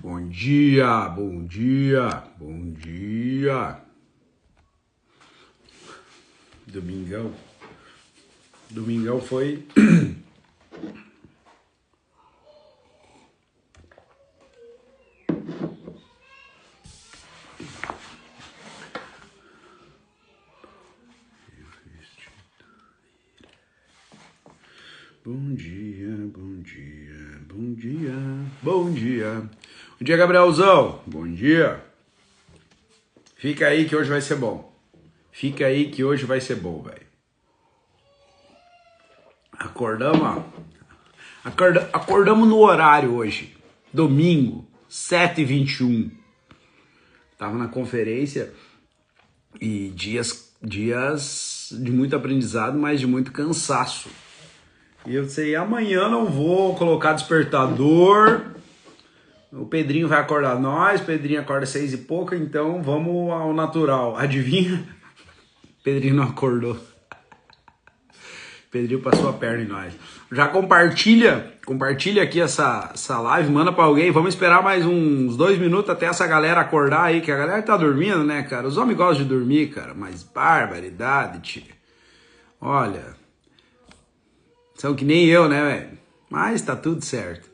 Bom dia, bom dia, bom dia. Domingão. Domingão foi... Bom dia, bom dia, bom dia, bom dia. Bom dia, Gabrielzão. Bom dia. Fica aí que hoje vai ser bom. Fica aí que hoje vai ser bom, velho. Acordamos no horário hoje. Domingo, 7h21. Tava na conferência e dias de muito aprendizado, mas de muito cansaço. E eu sei, amanhã não vou colocar despertador. O Pedrinho vai acordar nós. O Pedrinho acorda 6 e pouco, então vamos ao natural. Adivinha? O Pedrinho não acordou. O Pedrinho passou a perna em nós. Já compartilha aqui essa live, manda pra alguém. Vamos esperar mais uns 2 minutos até essa galera acordar aí, que a galera tá dormindo, né, cara? Os homens gostam de dormir, cara, mas barbaridade, tia. Olha... São que nem eu, né, velho? Mas tá tudo certo.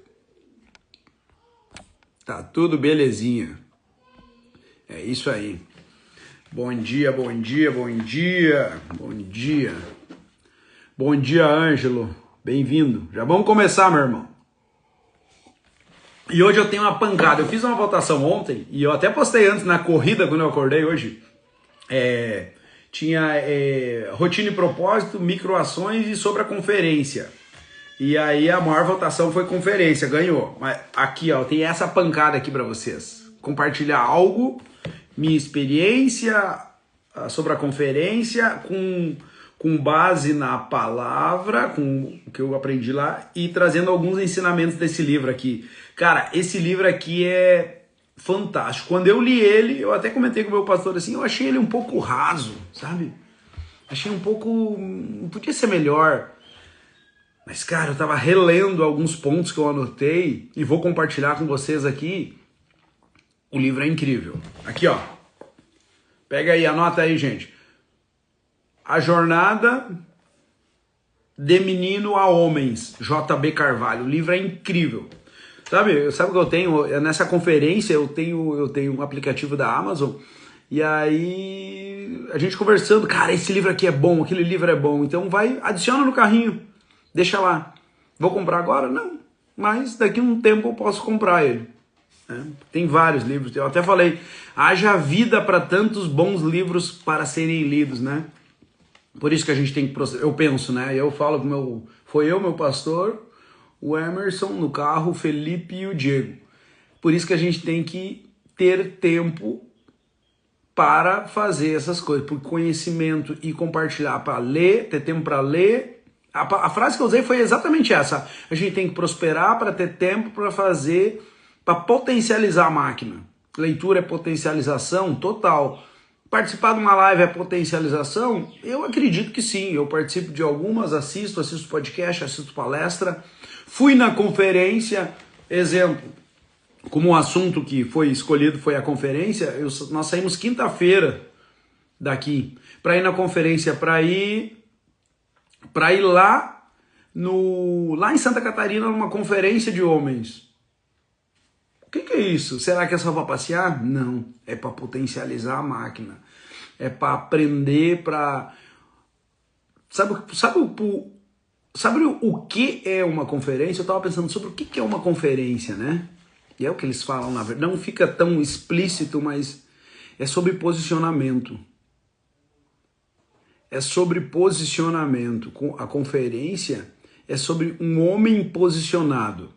Tá tudo belezinha. É isso aí. Bom dia, bom dia, bom dia. Bom dia. Bom dia, Ângelo. Bem-vindo. Já vamos começar, meu irmão. E hoje eu tenho uma pancada. Eu fiz uma votação ontem e eu até postei antes na corrida quando eu acordei hoje. Tinha rotina e propósito, microações e sobre a conferência. E aí a maior votação foi conferência, ganhou. Mas aqui, ó, tem essa pancada aqui pra vocês. Compartilhar algo, minha experiência sobre a conferência, com base na palavra, com o que eu aprendi lá, e trazendo alguns ensinamentos desse livro aqui. Cara, esse livro aqui é... fantástico. Quando eu li ele, eu até comentei com o meu pastor assim, eu achei ele um pouco raso, sabe? Achei um pouco... podia ser melhor. Mas, cara, eu tava relendo alguns pontos que eu anotei e vou compartilhar com vocês aqui. O livro é incrível. Aqui, ó. Pega aí, anota aí, gente. A Jornada de Menino a Homens, J.B. Carvalho. O livro é incrível. Sabe o que eu tenho? Nessa conferência eu tenho um aplicativo da Amazon e aí a gente conversando, cara, esse livro aqui é bom, aquele livro é bom, então vai, adiciona no carrinho, deixa lá. Vou comprar agora? Não, mas daqui a um tempo eu posso comprar ele. Tem vários livros, eu até falei, haja vida para tantos bons livros para serem lidos, né? Por isso que a gente tem que, eu penso, né? Eu falo com meu pastor, o Emerson no carro, o Felipe e o Diego. Por isso que a gente tem que ter tempo para fazer essas coisas, por conhecimento e compartilhar, para ler, ter tempo para ler. A frase que eu usei foi exatamente essa. A gente tem que prosperar para ter tempo para fazer, para potencializar a máquina. Leitura é potencialização total. Participar de uma live é potencialização? Eu acredito que sim. Eu participo de algumas, assisto podcast, assisto palestra. Fui na conferência, exemplo, como o assunto que foi escolhido foi a conferência, nós saímos quinta-feira daqui para ir na conferência, para ir lá em Santa Catarina, numa conferência de homens. O que é isso? Será que é só para passear? Não, é para potencializar a máquina. É para aprender, para... Sabe o que é uma conferência? Eu estava pensando sobre o que é uma conferência, né? E é o que eles falam, na verdade. Não fica tão explícito, mas é sobre posicionamento. É sobre posicionamento. A conferência é sobre um homem posicionado.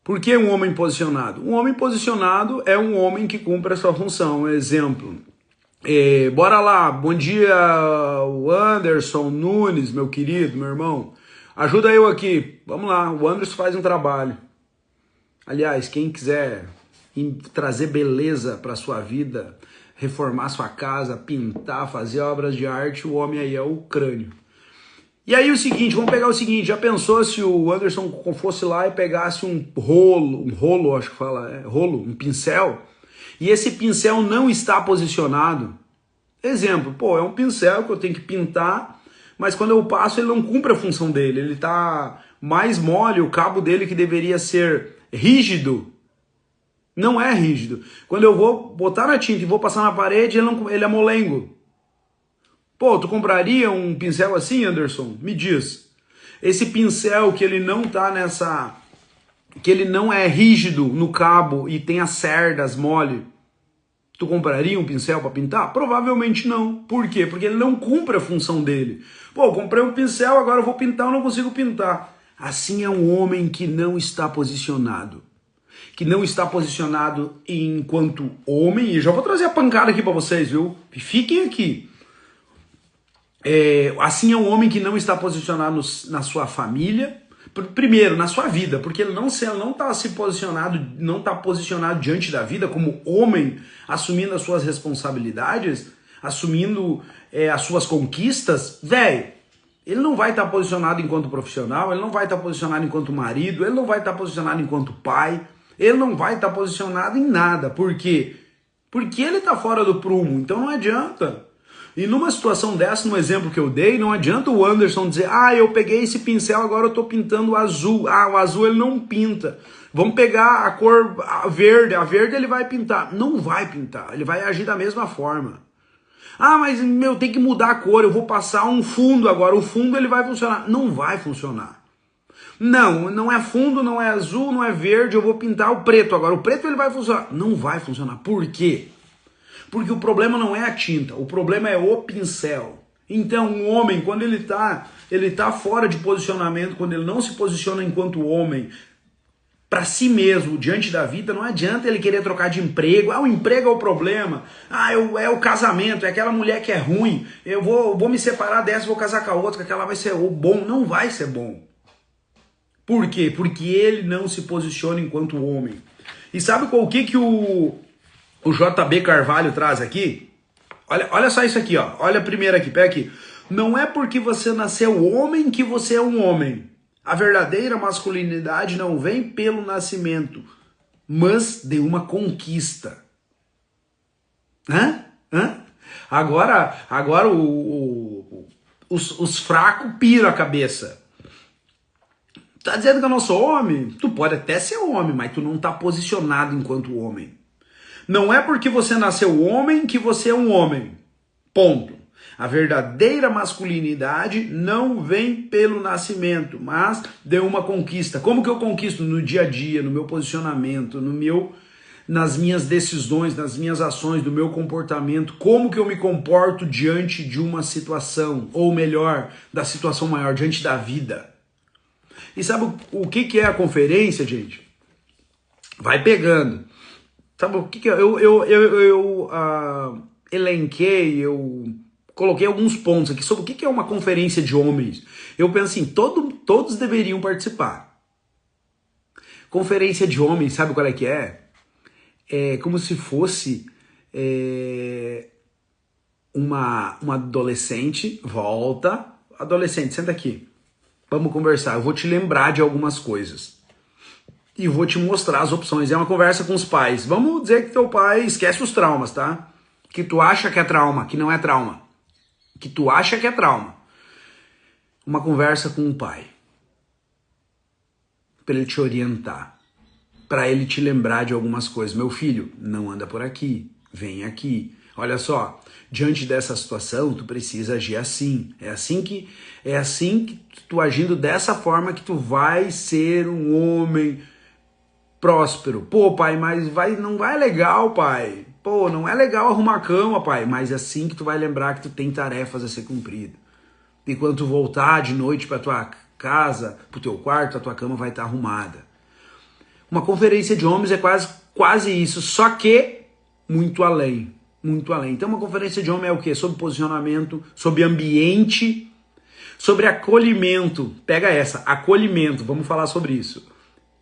Por que um homem posicionado? Um homem posicionado é um homem que cumpre a sua função. Exemplo, bora lá, bom dia, o Anderson Nunes, meu querido, meu irmão. Ajuda eu aqui, vamos lá, o Anderson faz um trabalho. Aliás, quem quiser trazer beleza para sua vida, reformar sua casa, pintar, fazer obras de arte, o homem aí é o crânio. E aí o seguinte, vamos pegar o seguinte, já pensou se o Anderson fosse lá e pegasse um rolo, acho que fala, rolo, um pincel, e esse pincel não está posicionado? Exemplo, pô, é um pincel que eu tenho que pintar, mas quando eu passo ele não cumpre a função dele, ele tá mais mole, o cabo dele que deveria ser rígido, não é rígido. Quando eu vou botar na tinta e vou passar na parede, ele é molengo. Pô, tu compraria um pincel assim, Anderson? Me diz. Esse pincel que ele não tá nessa... que ele não é rígido no cabo e tem as cerdas mole, tu compraria um pincel para pintar? Provavelmente não. Por quê? Porque ele não cumpre a função dele. Pô, eu comprei um pincel, agora eu vou pintar, eu não consigo pintar. Assim é um homem que não está posicionado. Que não está posicionado enquanto homem. E já vou trazer a pancada aqui para vocês, viu? Fiquem aqui. Assim é um homem que não está posicionado na sua família, primeiro na sua vida, porque ele não está posicionado diante da vida como homem, assumindo as suas responsabilidades, assumindo as suas conquistas, velho. Ele não vai estar posicionado enquanto profissional, ele não vai estar posicionado enquanto marido, ele não vai estar posicionado enquanto pai, ele não vai estar posicionado em nada. Por quê? Porque ele está fora do prumo, então não adianta. E numa situação dessa, no exemplo que eu dei, não adianta o Anderson dizer, eu peguei esse pincel, agora eu tô pintando o azul. O azul ele não pinta. Vamos pegar a cor a verde ele vai pintar. Não vai pintar, ele vai agir da mesma forma. Mas tem que mudar a cor, eu vou passar um fundo agora, o fundo ele vai funcionar. Não vai funcionar. Não é fundo, não é azul, não é verde, eu vou pintar o preto agora. O preto ele vai funcionar. Não vai funcionar. Por quê? Porque o problema não é a tinta, o problema é o pincel. Então, um homem, quando ele tá fora de posicionamento, quando ele não se posiciona enquanto homem, para si mesmo, diante da vida, não adianta ele querer trocar de emprego. O emprego é o problema. É o casamento, é aquela mulher que é ruim. Eu vou me separar dessa, vou casar com a outra, que aquela vai ser o bom. Não vai ser bom. Por quê? Porque ele não se posiciona enquanto homem. E sabe o que o JB Carvalho traz aqui? Olha só isso aqui, ó. Olha primeiro aqui, pega aqui. Não é porque você nasceu homem que você é um homem. A verdadeira masculinidade não vem pelo nascimento, mas de uma conquista. Agora os fracos piram a cabeça. Tá dizendo que eu não sou homem? Tu pode até ser homem, mas tu não tá posicionado enquanto homem. Não é porque você nasceu homem que você é um homem. Ponto. A verdadeira masculinidade não vem pelo nascimento, mas de uma conquista. Como que eu conquisto? No dia a dia, no meu posicionamento, nas minhas decisões, nas minhas ações, no meu comportamento. Como que eu me comporto diante de uma situação, ou melhor, da situação maior, diante da vida. E sabe o que é a conferência, gente? Vai pegando. Sabe o que eu elenquei, eu coloquei alguns pontos aqui sobre o que é uma conferência de homens. Eu penso assim, todos deveriam participar. Conferência de homens, sabe qual é que é? É como se fosse uma adolescente, volta, adolescente, senta aqui, vamos conversar, eu vou te lembrar de algumas coisas. E vou te mostrar as opções. É uma conversa com os pais. Vamos dizer que teu pai esquece os traumas, tá? Que tu acha que é trauma, que não é trauma. Que tu acha que é trauma. Uma conversa com o pai. Para ele te orientar. Para ele te lembrar de algumas coisas. Meu filho, não anda por aqui. Vem aqui. Olha só, diante dessa situação, tu precisa agir assim. É assim que tu agindo dessa forma que tu vai ser um homem próspero. Pô, pai, mas não vai legal, pai. Pô, não é legal arrumar a cama, pai. Mas é assim que tu vai lembrar que tu tem tarefas a ser cumpridas. E quando tu voltar de noite pra tua casa, pro teu quarto, a tua cama vai estar arrumada. Uma conferência de homens é quase isso, só que muito além. Muito além. Então uma conferência de homem é o quê? Sobre posicionamento, sobre ambiente, sobre acolhimento. Pega essa, acolhimento, vamos falar sobre isso.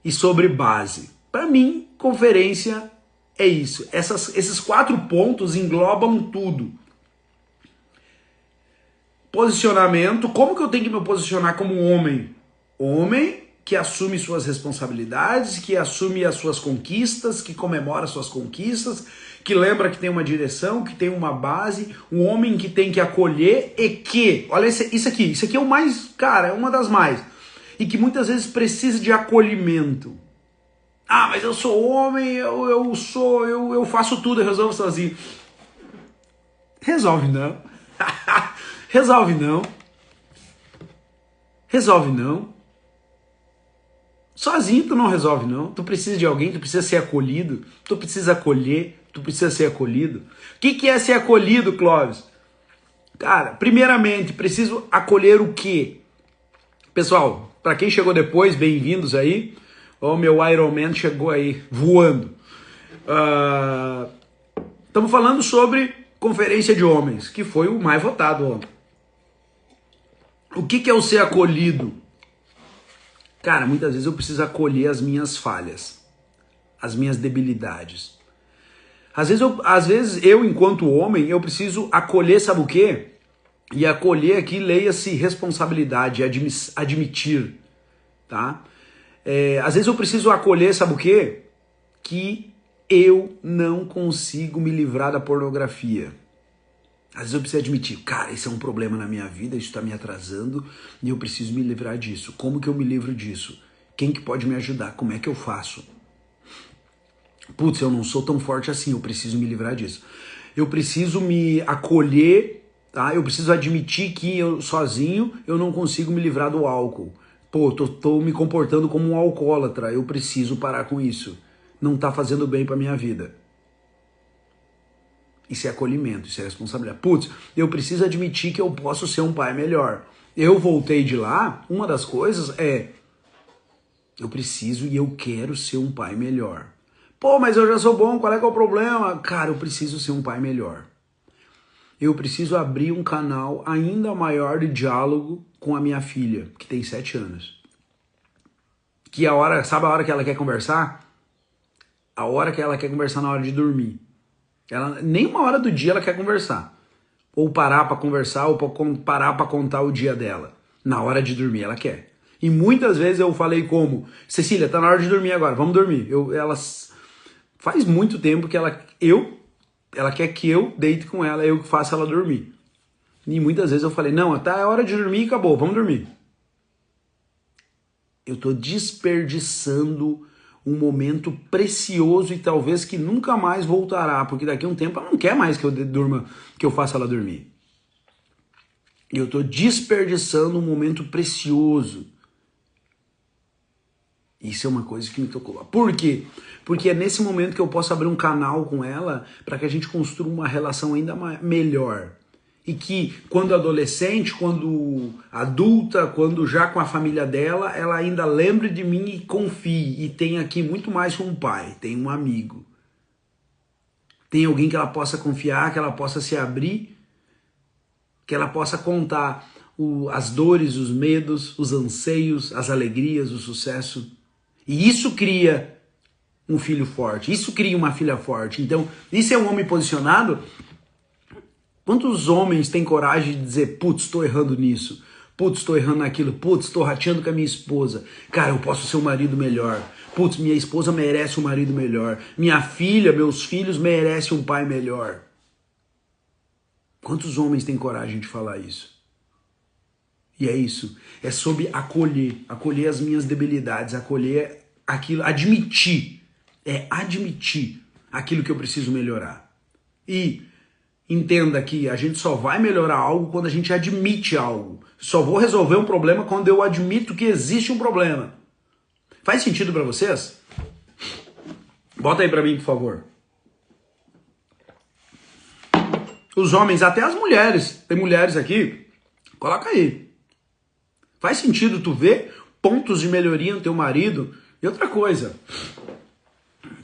E sobre base. Para mim, conferência é isso. Esses 4 pontos englobam tudo. Posicionamento, como que eu tenho que me posicionar como homem? Homem que assume suas responsabilidades, que assume as suas conquistas, que comemora suas conquistas, que lembra que tem uma direção, que tem uma base, um homem que tem que acolher e que, olha isso aqui é o mais, cara, é uma das mais, e que muitas vezes precisa de acolhimento. Ah, mas eu sou homem, eu faço tudo, eu resolvo sozinho. Resolve não. Resolve não. Resolve não. Sozinho tu não resolve não. Tu precisa de alguém, tu precisa ser acolhido, tu precisa acolher, tu precisa ser acolhido. O que é ser acolhido, Clóvis? Cara, primeiramente, preciso acolher o quê? Pessoal, para quem chegou depois, bem-vindos aí. O meu Iron Man chegou aí, voando. Estamos falando sobre Conferência de Homens, que foi o mais votado ontem. O que é o ser acolhido? Cara, muitas vezes eu preciso acolher as minhas falhas, as minhas debilidades. Às vezes eu, enquanto homem, eu preciso acolher, sabe o quê? E acolher aqui, leia-se responsabilidade, admitir, tá? Às vezes eu preciso acolher, sabe o quê? Que eu não consigo me livrar da pornografia. Às vezes eu preciso admitir, cara, isso é um problema na minha vida, isso está me atrasando e eu preciso me livrar disso. Como que eu me livro disso? Quem que pode me ajudar? Como é que eu faço? Putz, eu não sou tão forte assim, eu preciso me livrar disso. Eu preciso me acolher, tá? Eu preciso admitir que eu sozinho eu não consigo me livrar do álcool. Pô, tô me comportando como um alcoólatra, eu preciso parar com isso. Não tá fazendo bem pra minha vida. Isso é acolhimento, isso é responsabilidade. Putz, eu preciso admitir que eu posso ser um pai melhor. Eu voltei de lá, uma das coisas é, eu preciso e eu quero ser um pai melhor. Pô, mas eu já sou bom, qual é que é o problema? Cara, eu preciso ser um pai melhor. Eu preciso abrir um canal ainda maior de diálogo com a minha filha, que tem 7 anos. Que sabe a hora que ela quer conversar? A hora que ela quer conversar na hora de dormir. Nem uma hora do dia ela quer conversar. Ou parar para conversar, ou parar para contar o dia dela. Na hora de dormir ela quer. E muitas vezes eu falei como, Cecília, tá na hora de dormir agora, vamos dormir. Faz muito tempo que ela quer que eu deite com ela, eu que faço ela dormir. E muitas vezes eu falei, não, tá, é hora de dormir e acabou, vamos dormir. Eu tô desperdiçando um momento precioso e talvez que nunca mais voltará, porque daqui a um tempo ela não quer mais que eu durma, que eu faça ela dormir. Eu tô desperdiçando um momento precioso. Isso é uma coisa que me tocou. Por quê? Porque é nesse momento que eu posso abrir um canal com ela para que a gente construa uma relação ainda melhor. E que quando adolescente, quando adulta, quando já com a família dela, ela ainda lembre de mim e confie. E tem aqui muito mais que um pai, tem um amigo. Tem alguém que ela possa confiar, que ela possa se abrir, que ela possa contar as dores, os medos, os anseios, as alegrias, o sucesso. E isso cria um filho forte, isso cria uma filha forte. Então, isso é um homem posicionado. Quantos homens têm coragem de dizer, putz, estou errando nisso, putz, estou errando naquilo, putz, estou rateando com a minha esposa, cara, eu posso ser um marido melhor, putz, minha esposa merece um marido melhor, minha filha, meus filhos merecem um pai melhor. Quantos homens têm coragem de falar isso? E é isso, é sobre acolher as minhas debilidades, acolher aquilo, admitir aquilo que eu preciso melhorar. E entenda que a gente só vai melhorar algo quando a gente admite algo. Só vou resolver um problema quando eu admito que existe um problema. Faz sentido para vocês? Bota aí para mim, por favor. Os homens, até as mulheres, tem mulheres aqui, coloca aí. Faz sentido tu ver pontos de melhoria no teu marido? E outra coisa,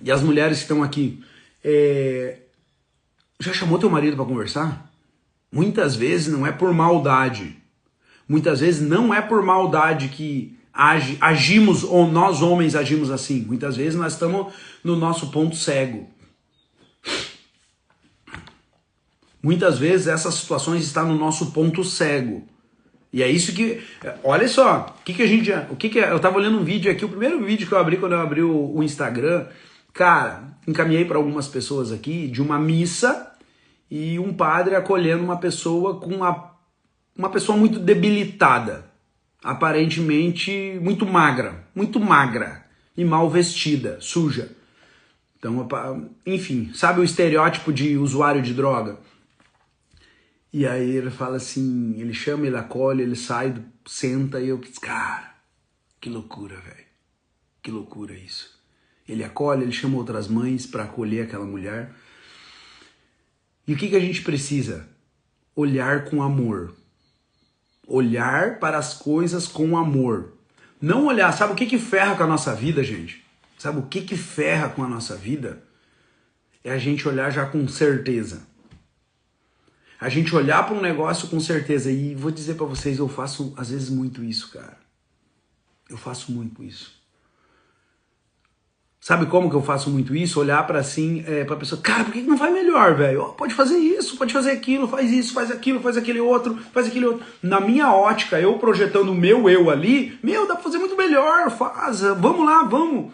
e as mulheres que estão aqui, já chamou teu marido para conversar? Muitas vezes não é por maldade. Muitas vezes não é por maldade que agimos, ou nós homens agimos assim. Muitas vezes nós estamos no nosso ponto cego. Muitas vezes essas situações estão no nosso ponto cego. E é isso que, olha só, eu tava olhando um vídeo aqui, o primeiro vídeo que eu abri quando eu abri o Instagram, cara, encaminhei para algumas pessoas aqui de uma missa e um padre acolhendo uma pessoa com uma pessoa muito debilitada, aparentemente muito magra e mal vestida, suja. Então, enfim, sabe o estereótipo de usuário de droga? E aí ele fala assim, ele chama, ele acolhe, ele sai, senta e eu, cara, que loucura, velho. Que loucura isso. Ele acolhe, ele chama outras mães para acolher aquela mulher. E o que a gente precisa? Olhar com amor. Olhar para as coisas com amor. Não olhar, sabe o que ferra com a nossa vida, gente? Sabe o que ferra com a nossa vida? É a gente olhar já com certeza. A gente olhar para um negócio com certeza. E vou dizer para vocês, eu faço às vezes muito isso, cara. Eu faço muito isso. Sabe como que eu faço muito isso? Olhar para assim, para a pessoa, cara, por que não vai melhor, velho? Oh, pode fazer isso, pode fazer aquilo, faz isso, faz aquilo, faz aquele outro, faz aquele outro. Na minha ótica, eu projetando o meu eu ali, dá para fazer muito melhor, faz, vamos lá, vamos.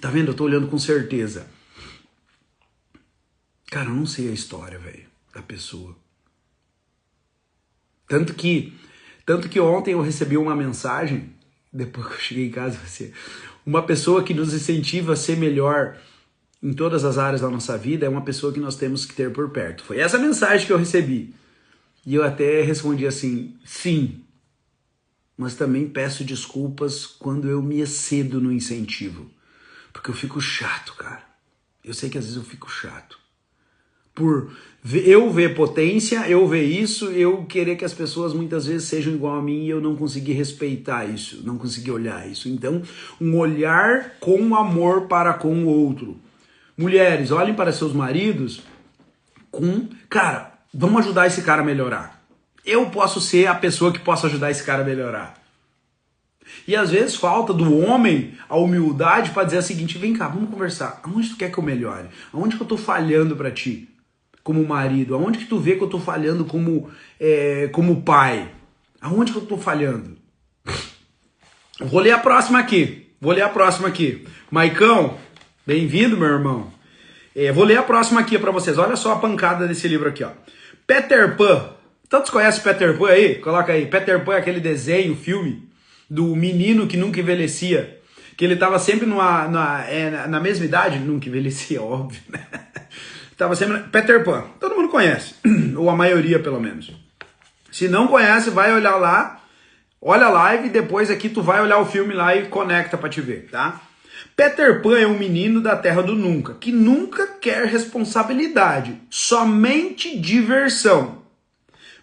Tá vendo? Eu tô olhando com certeza. Cara, eu não sei a história, velho, da pessoa. Tanto que ontem eu recebi uma mensagem, depois que eu cheguei em casa, uma pessoa que nos incentiva a ser melhor em todas as áreas da nossa vida é uma pessoa que nós temos que ter por perto. Foi essa mensagem que eu recebi. E eu até respondi assim, sim, mas também peço desculpas quando eu me excedo no incentivo. Porque eu fico chato, cara. Eu sei que às vezes eu fico chato. Por eu ver potência, eu ver isso, eu querer que as pessoas muitas vezes sejam igual a mim e eu não conseguir respeitar isso, não conseguir olhar isso. Então, um olhar com amor para com o outro. Mulheres, olhem para seus maridos com, cara, vamos ajudar esse cara a melhorar. Eu posso ser a pessoa que possa ajudar esse cara a melhorar. E às vezes falta do homem a humildade para dizer o seguinte, vem cá, vamos conversar. Aonde tu quer que eu melhore? Aonde que eu tô falhando para ti? Como marido, aonde que tu vê que eu tô falhando como pai? Aonde que eu tô falhando? Vou ler a próxima aqui. Maicão, bem-vindo, meu irmão. Vou ler a próxima aqui pra vocês. Olha só a pancada desse livro aqui, ó. Peter Pan. Todos conhecem Peter Pan aí? Coloca aí. Peter Pan é aquele desenho, filme, do menino que nunca envelhecia. Que ele tava sempre na mesma idade, nunca envelhecia, óbvio, né? Tava sempre... Peter Pan, todo mundo conhece, ou a maioria pelo menos. Se não conhece, vai olhar lá, olha a live e depois aqui tu vai olhar o filme lá e conecta pra te ver, tá? Peter Pan é um menino da Terra do Nunca, que nunca quer responsabilidade, somente diversão.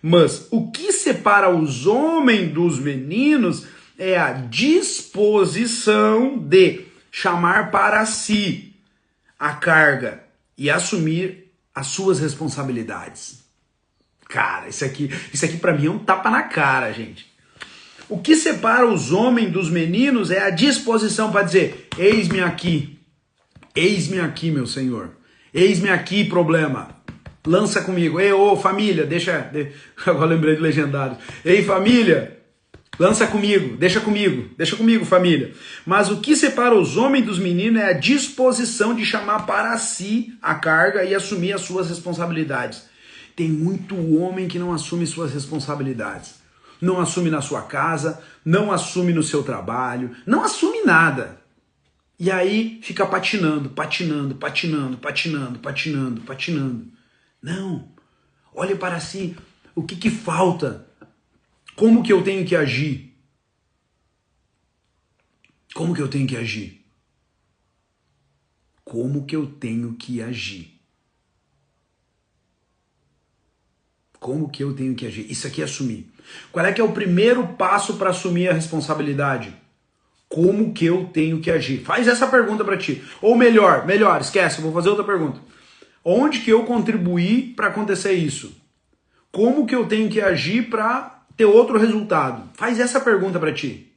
Mas o que separa os homens dos meninos é a disposição de chamar para si a carga e assumir as suas responsabilidades. Cara, isso aqui para mim é um tapa na cara, gente. O que separa os homens dos meninos é a disposição para dizer, eis-me aqui, meu senhor, eis-me aqui, problema, lança comigo, ei, ô família, agora lembrei do legendário, ei família, lança comigo, deixa comigo, família. Mas o que separa os homens dos meninos é a disposição de chamar para si a carga e assumir as suas responsabilidades. Tem muito homem que não assume suas responsabilidades. Não assume na sua casa, não assume no seu trabalho, não assume nada. E aí fica patinando. Não. Olhe para si. O que falta? Como que eu tenho que agir? Como que eu tenho que agir? Isso aqui é assumir. Qual é que é o primeiro passo para assumir a responsabilidade? Como que eu tenho que agir? Faz essa pergunta para ti. Ou melhor, esquece, eu vou fazer outra pergunta. Onde que eu contribuí para acontecer isso? Como que eu tenho que agir para ter outro resultado? Faz essa pergunta para ti.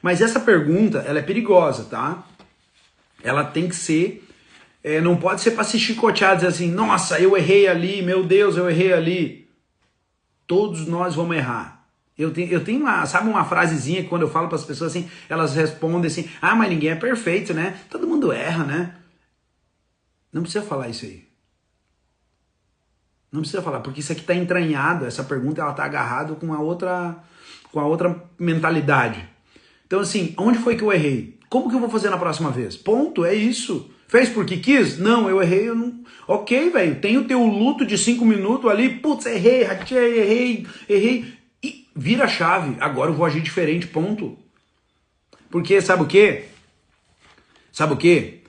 Mas essa pergunta, ela é perigosa, tá? Ela tem que ser não pode ser para se chicotear, dizer assim, nossa, eu errei ali, meu Deus, eu errei ali. Todos nós vamos errar. Eu tenho uma frasezinha que quando eu falo para as pessoas assim, elas respondem assim, ah, mas ninguém é perfeito, né? Todo mundo erra, né? Não precisa falar isso aí. Não precisa falar, porque isso aqui está entranhado, essa pergunta ela está agarrada com a outra mentalidade. Então assim, onde foi que eu errei? Como que eu vou fazer na próxima vez? Ponto, é isso. Fez porque quis? Não, eu errei, eu não... Ok, velho, tem o teu luto de 5 minutos ali, putz, errei, errei, e vira a chave, agora eu vou agir diferente, ponto. Porque sabe o quê? Sabe o quê?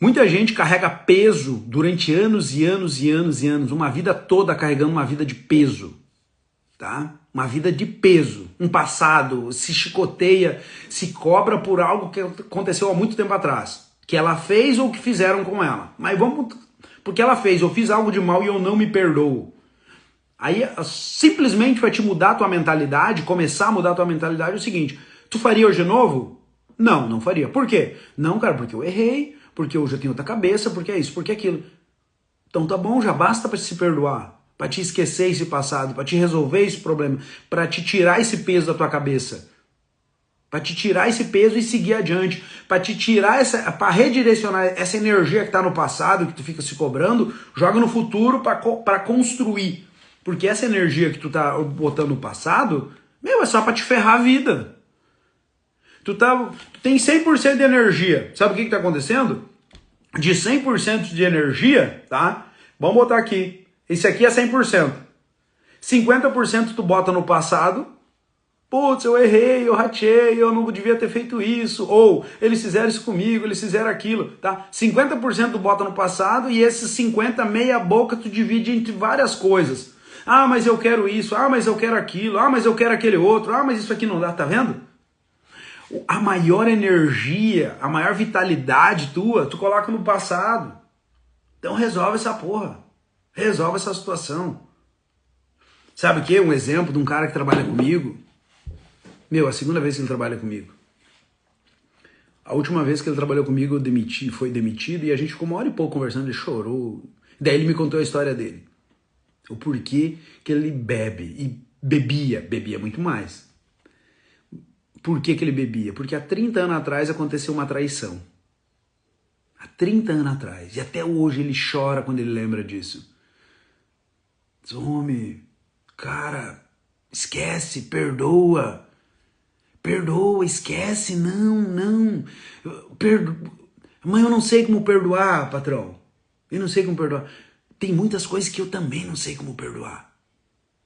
Muita gente carrega peso durante anos e anos e anos e anos, uma vida toda carregando uma vida de peso, tá? Uma vida de peso, um passado, se chicoteia, se cobra por algo que aconteceu há muito tempo atrás, que ela fez ou que fizeram com ela. Mas vamos, porque ela fez, eu fiz algo de mal e eu não me perdoo. Aí simplesmente vai te mudar a tua mentalidade, começar a mudar a tua mentalidade é o seguinte, tu faria hoje de novo? Não, não faria. Por quê? Não, cara, porque eu errei, porque hoje eu tenho outra cabeça, porque é isso, porque é aquilo. Então tá bom, já basta para se perdoar, para te esquecer esse passado, para te resolver esse problema, para te tirar esse peso da tua cabeça, para te tirar esse peso e seguir adiante, para te tirar para redirecionar essa energia que tá no passado, que tu fica se cobrando, joga no futuro para construir. Porque essa energia que tu tá botando no passado, meu, é só para te ferrar a vida. Tu tem 100% de energia. Sabe o que tá acontecendo? De 100% de energia, tá? Vamos botar aqui. Esse aqui é 100%. 50% tu bota no passado. Putz, eu errei, eu ratei, eu não devia ter feito isso. Ou, eles fizeram isso comigo, eles fizeram aquilo, tá? 50% tu bota no passado e esses 50%, meia boca, tu divide entre várias coisas. Ah, mas eu quero isso. Ah, mas eu quero aquilo. Ah, mas eu quero aquele outro. Ah, mas isso aqui não dá, tá vendo? A maior energia, a maior vitalidade tua, tu coloca no passado. Então resolve essa porra. Resolve essa situação. Sabe o que? Um exemplo de um cara que trabalha comigo. Meu, a segunda vez que ele trabalha comigo. A última vez que ele trabalhou comigo, eu foi demitido e a gente ficou uma hora e pouco conversando, ele chorou. Daí ele me contou a história dele. O porquê que ele bebe. E bebia muito mais. Por que ele bebia? Porque há 30 anos atrás aconteceu uma traição. Há 30 anos atrás. E até hoje ele chora quando ele lembra disso. Diz, homem, cara, esquece, perdoa. Perdoa, esquece, não. Mas eu não sei como perdoar, patrão. Eu não sei como perdoar. Tem muitas coisas que eu também não sei como perdoar.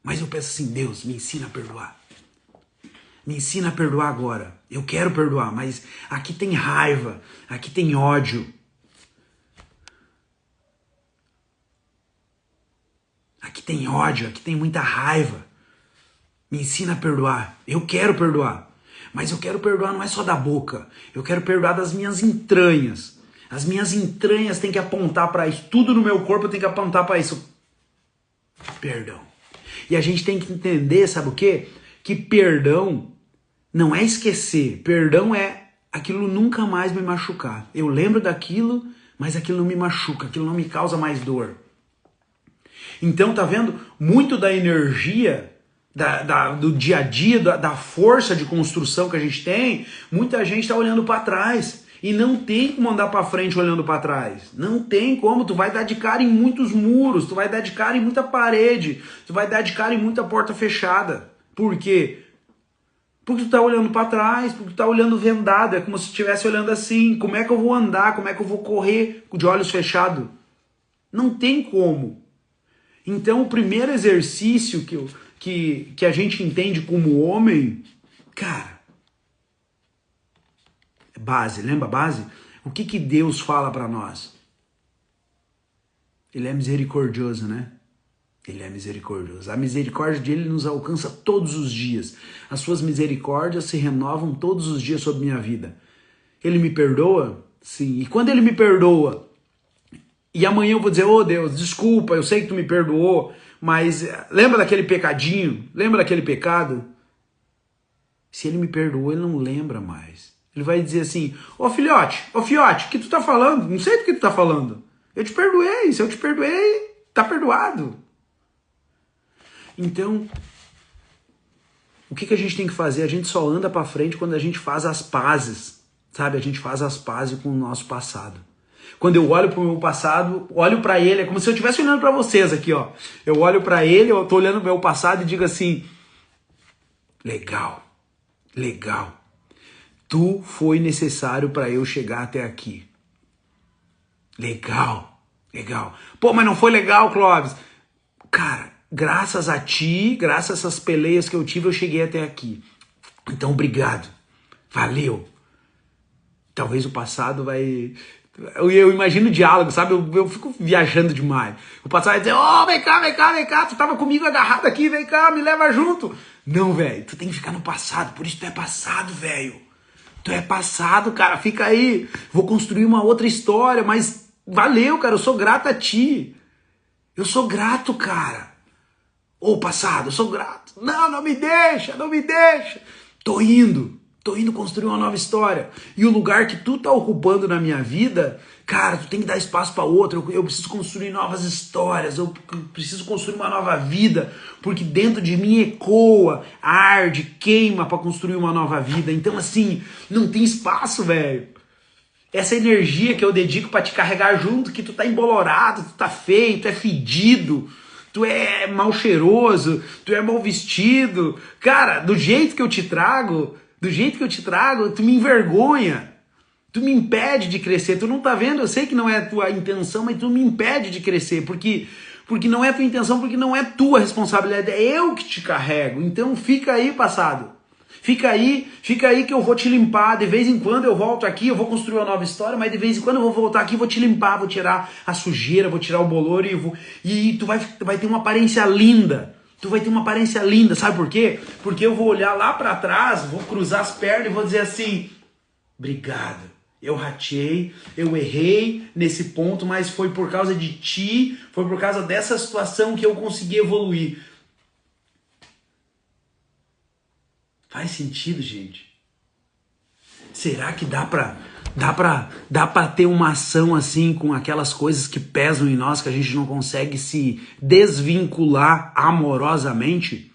Mas eu peço assim, Deus, me ensina a perdoar. Me ensina a perdoar agora. Eu quero perdoar, mas aqui tem raiva, aqui tem ódio. Aqui tem ódio, aqui tem muita raiva. Me ensina a perdoar. Eu quero perdoar. Mas eu quero perdoar não é só da boca. Eu quero perdoar das minhas entranhas. As minhas entranhas têm que apontar para isso. Tudo no meu corpo tem que apontar para isso. Perdão. E a gente tem que entender, sabe o quê? Que perdão não é esquecer. Perdão é aquilo nunca mais me machucar. Eu lembro daquilo, mas aquilo não me machuca. Aquilo não me causa mais dor. Então, tá vendo? Muito da energia do dia a dia, da força de construção que a gente tem, muita gente está olhando para trás. E não tem como andar para frente olhando para trás. Não tem como. Tu vai dar de cara em muitos muros, tu vai dar de cara em muita parede, tu vai dar de cara em muita porta fechada. Por quê? Porque tu tá olhando para trás, porque tu tá olhando vendado. É como se estivesse olhando assim. Como é que eu vou andar? Como é que eu vou correr de olhos fechados? Não tem como. Então o primeiro exercício que a gente entende como homem, cara, é base, lembra a base? O que Deus fala para nós? Ele é misericordioso, né? Ele é misericordioso. A misericórdia dele nos alcança todos os dias. As suas misericórdias se renovam todos os dias sobre minha vida. Ele me perdoa? Sim. E quando ele me perdoa, e amanhã eu vou dizer, oh Deus, desculpa, eu sei que tu me perdoou, mas lembra daquele pecadinho? Lembra daquele pecado? Se ele me perdoou, ele não lembra mais. Ele vai dizer assim, ô filhote, o que tu tá falando? Não sei do que tu tá falando. Eu te perdoei, se eu te perdoei, tá perdoado. Então, o que a gente tem que fazer? A gente só anda pra frente quando a gente faz as pazes, sabe? A gente faz as pazes com o nosso passado. Quando eu olho pro meu passado, olho pra ele, é como se eu estivesse olhando pra vocês aqui, ó. Eu olho pra ele, eu tô olhando pro meu passado e digo assim, legal, legal. Tu foi necessário pra eu chegar até aqui. Legal, legal. Pô, mas não foi legal, Clóvis? Cara, graças a ti, graças a essas peleias que eu tive, eu cheguei até aqui. Então, obrigado. Valeu. Talvez o passado vai... Eu imagino o diálogo, sabe? Eu fico viajando demais. O passado vai dizer, vem cá, tu tava comigo agarrado aqui, vem cá, me leva junto. Não, velho, tu tem que ficar no passado, por isso tu é passado, velho. Tu é passado, cara, fica aí. Vou construir uma outra história, mas valeu, cara, eu sou grato a ti. Eu sou grato, cara. Ô, passado, eu sou grato. Não me deixa, não me deixa. Tô indo construir uma nova história. E o lugar que tu tá ocupando na minha vida, cara, tu tem que dar espaço para outro. Eu preciso construir novas histórias, eu preciso construir uma nova vida, porque dentro de mim ecoa, arde, queima para construir uma nova vida. Então, assim, não tem espaço, velho. Essa energia que eu dedico para te carregar junto, que tu tá embolorado, tu tá feio, tu é fedido, tu é mal cheiroso, tu é mal vestido. Cara, do jeito que eu te trago, tu me envergonha. Tu me impede de crescer. Tu não tá vendo? Eu sei que não é a tua intenção, mas tu me impede de crescer. Porque não é a tua intenção, porque não é tua responsabilidade. É eu que te carrego. Então fica aí, passado. Fica aí que eu vou te limpar. De vez em quando eu volto aqui, eu vou construir uma nova história, mas de vez em quando eu vou voltar aqui, vou te limpar, vou tirar a sujeira, vou tirar o bolor e tu vai ter uma aparência linda. Tu vai ter uma aparência linda, sabe por quê? Porque eu vou olhar lá pra trás, vou cruzar as pernas e vou dizer assim, obrigado, eu ratei, eu errei nesse ponto, mas foi por causa de ti, foi por causa dessa situação que eu consegui evoluir. Faz sentido, gente? Será que dá pra ter uma ação assim com aquelas coisas que pesam em nós, que a gente não consegue se desvincular amorosamente?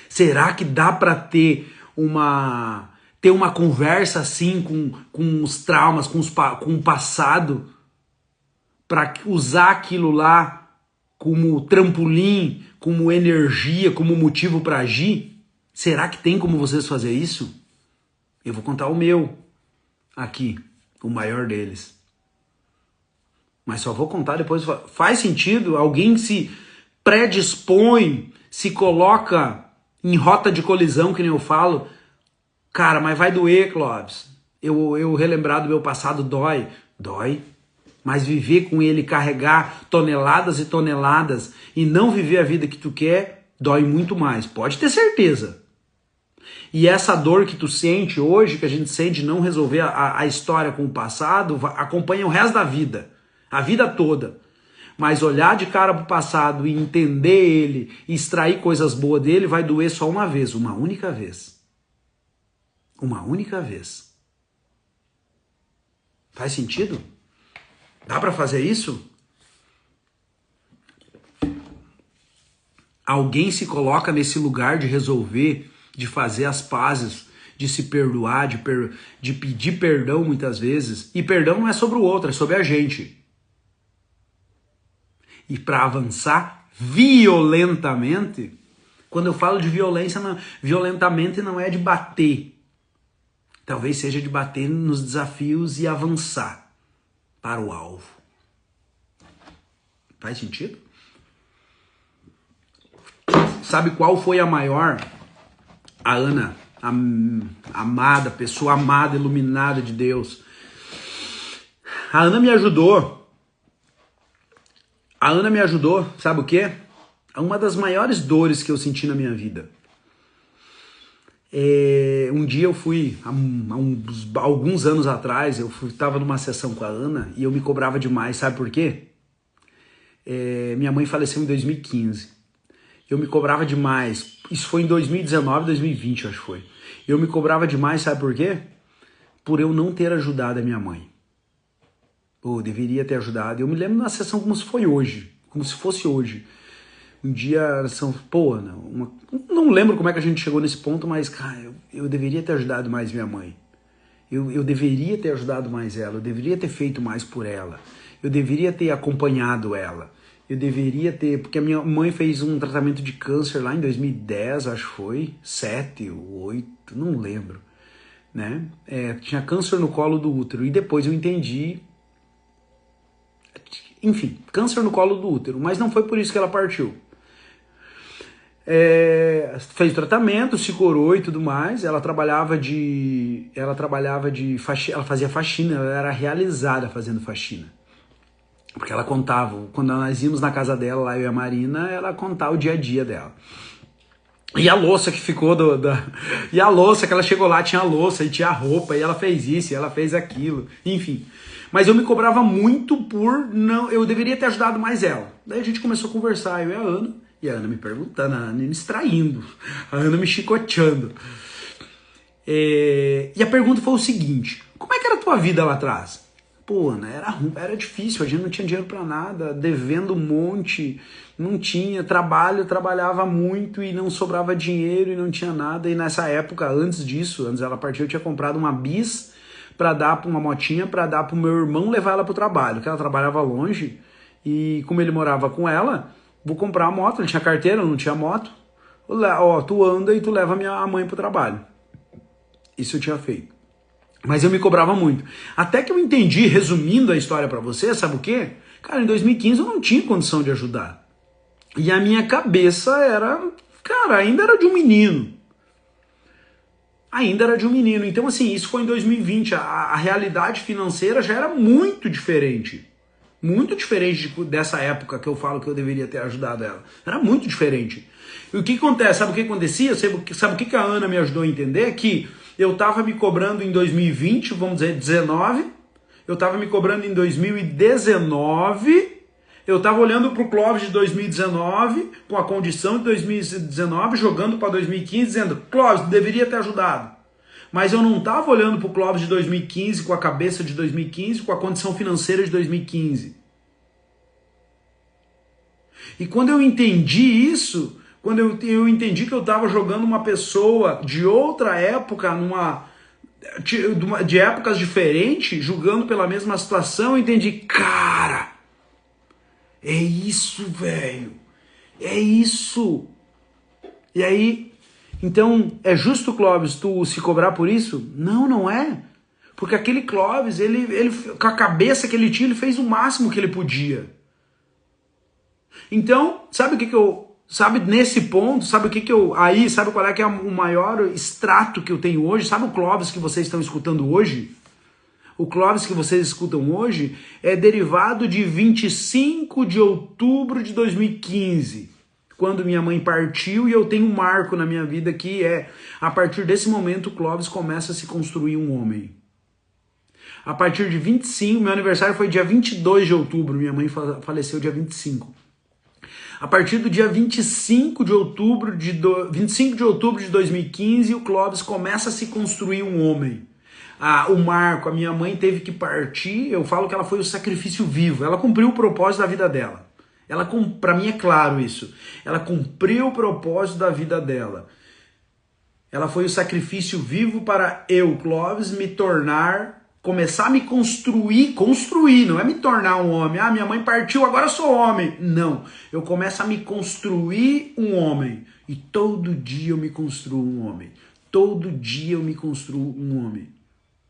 Será que dá pra ter uma conversa assim com os traumas, com o passado, para usar aquilo lá como trampolim, como energia, como motivo para agir? Será que tem como vocês fazer isso? Eu vou contar o meu aqui, o maior deles. Mas só vou contar depois. Faz sentido? Alguém se predispõe, se coloca em rota de colisão, que nem eu falo. Cara, mas vai doer, Clóvis. Eu relembrar do meu passado dói. Dói. Mas viver com ele, carregar toneladas e toneladas e não viver a vida que tu quer, dói muito mais. Pode ter certeza. E essa dor que tu sente hoje, que a gente sente de não resolver a história com o passado, acompanha o resto da vida. A vida toda. Mas olhar de cara pro passado e entender ele, e extrair coisas boas dele, vai doer só uma vez. Uma única vez. Uma única vez. Faz sentido? Dá pra fazer isso? Alguém se coloca nesse lugar de resolver, de fazer as pazes, de se perdoar, de pedir perdão muitas vezes. E perdão não é sobre o outro, é sobre a gente. E para avançar violentamente, quando eu falo de violência, violentamente não é de bater. Talvez seja de bater nos desafios e avançar para o alvo. Faz sentido? Sabe qual foi a maior? A Ana, amada, pessoa amada, iluminada de Deus. A Ana me ajudou. Sabe o quê? Uma das maiores dores que eu senti na minha vida. Um dia eu fui, alguns anos atrás, estava numa sessão com a Ana e eu me cobrava demais, sabe por quê? Minha mãe faleceu em 2015. Eu me cobrava demais. Isso foi em 2019, 2020, eu acho que foi. Eu me cobrava demais, sabe por quê? Por eu não ter ajudado a minha mãe. Eu deveria ter ajudado. Eu me lembro na sessão como se foi hoje, como se fosse hoje. Um dia, não lembro como é que a gente chegou nesse ponto, mas, cara, eu deveria ter ajudado mais minha mãe. Eu deveria ter ajudado mais ela, eu deveria ter feito mais por ela. Eu deveria ter acompanhado ela. Eu deveria ter... Porque a minha mãe fez um tratamento de câncer lá em 2010, acho que foi. 7 ou 8, não lembro. Né? Tinha câncer no colo do útero. E depois eu entendi... Enfim, câncer no colo do útero. Mas não foi por isso que ela partiu. Fez tratamento, se curou e tudo mais. Ela trabalhava de faxina, ela fazia faxina, ela era realizada fazendo faxina. Porque ela contava, quando nós íamos na casa dela, lá eu e a Marina, ela contava o dia a dia dela. E a louça que ficou e a louça que ela chegou lá, tinha a louça e tinha a roupa, e ela fez isso, e ela fez aquilo, enfim. Mas eu me cobrava muito eu deveria ter ajudado mais ela. Daí a gente começou a conversar, eu e a Ana. E a Ana me perguntando, a Ana me distraindo, a Ana me chicoteando. E a pergunta foi o seguinte: como é que era a tua vida lá atrás? Pô, Ana, era difícil, a gente não tinha dinheiro pra nada, devendo um monte, não tinha trabalho, trabalhava muito e não sobrava dinheiro e não tinha nada. E nessa época, antes dela partir, eu tinha comprado uma bis pra dar pra uma motinha, pra dar pro meu irmão levar ela pro trabalho, que ela trabalhava longe e como ele morava com ela... Vou comprar a moto, ele tinha carteira, não tinha moto. Tu anda e tu leva a minha mãe pro trabalho. Isso eu tinha feito. Mas eu me cobrava muito. Até que eu entendi, resumindo a história pra você, sabe o quê? Cara, em 2015 eu não tinha condição de ajudar. E a minha cabeça ainda era de um menino. Ainda era de um menino. Então, assim, isso foi em 2020. A realidade financeira já era muito diferente. Muito diferente dessa época que eu falo que eu deveria ter ajudado ela. Era muito diferente. E o que acontece? Sabe o que acontecia? Sabe o que a Ana me ajudou a entender? Que eu estava me cobrando em 2020, vamos dizer, 19. Eu estava me cobrando em 2019. Eu estava olhando para o Clóvis de 2019, com a condição de 2019, jogando para 2015, dizendo: Clóvis, deveria ter ajudado. Mas eu não estava olhando para o Clóvis de 2015 com a cabeça de 2015, com a condição financeira de 2015. E quando eu entendi isso, quando eu entendi que eu estava jogando uma pessoa de outra época, de épocas diferentes, julgando pela mesma situação, eu entendi, cara, é isso, velho, é isso. E aí... Então, é justo, Clóvis, tu se cobrar por isso? Não, não é. Porque aquele Clóvis, ele com a cabeça que ele tinha, ele fez o máximo que ele podia. Então, sabe o que eu... Sabe, nesse ponto, sabe o que eu... Aí, sabe qual é que é o maior extrato que eu tenho hoje? Sabe o Clóvis que vocês estão escutando hoje? O Clóvis que vocês escutam hoje é derivado de 25 de outubro de 2015. Quando minha mãe partiu, e eu tenho um marco na minha vida que a partir desse momento, o Clóvis começa a se construir um homem. A partir de 25, meu aniversário foi dia 22 de outubro, minha mãe faleceu dia 25. A partir do dia 25 de outubro de 2015, o Clóvis começa a se construir um homem. O Marco, a minha mãe teve que partir, eu falo que ela foi o sacrifício vivo, ela cumpriu o propósito da vida dela. Para mim é claro isso. Ela cumpriu o propósito da vida dela. Ela foi o sacrifício vivo para eu, Clóvis, começar a me construir, não é me tornar um homem. Minha mãe partiu, agora eu sou homem. Não, eu começo a me construir um homem. E todo dia eu me construo um homem. Todo dia eu me construo um homem.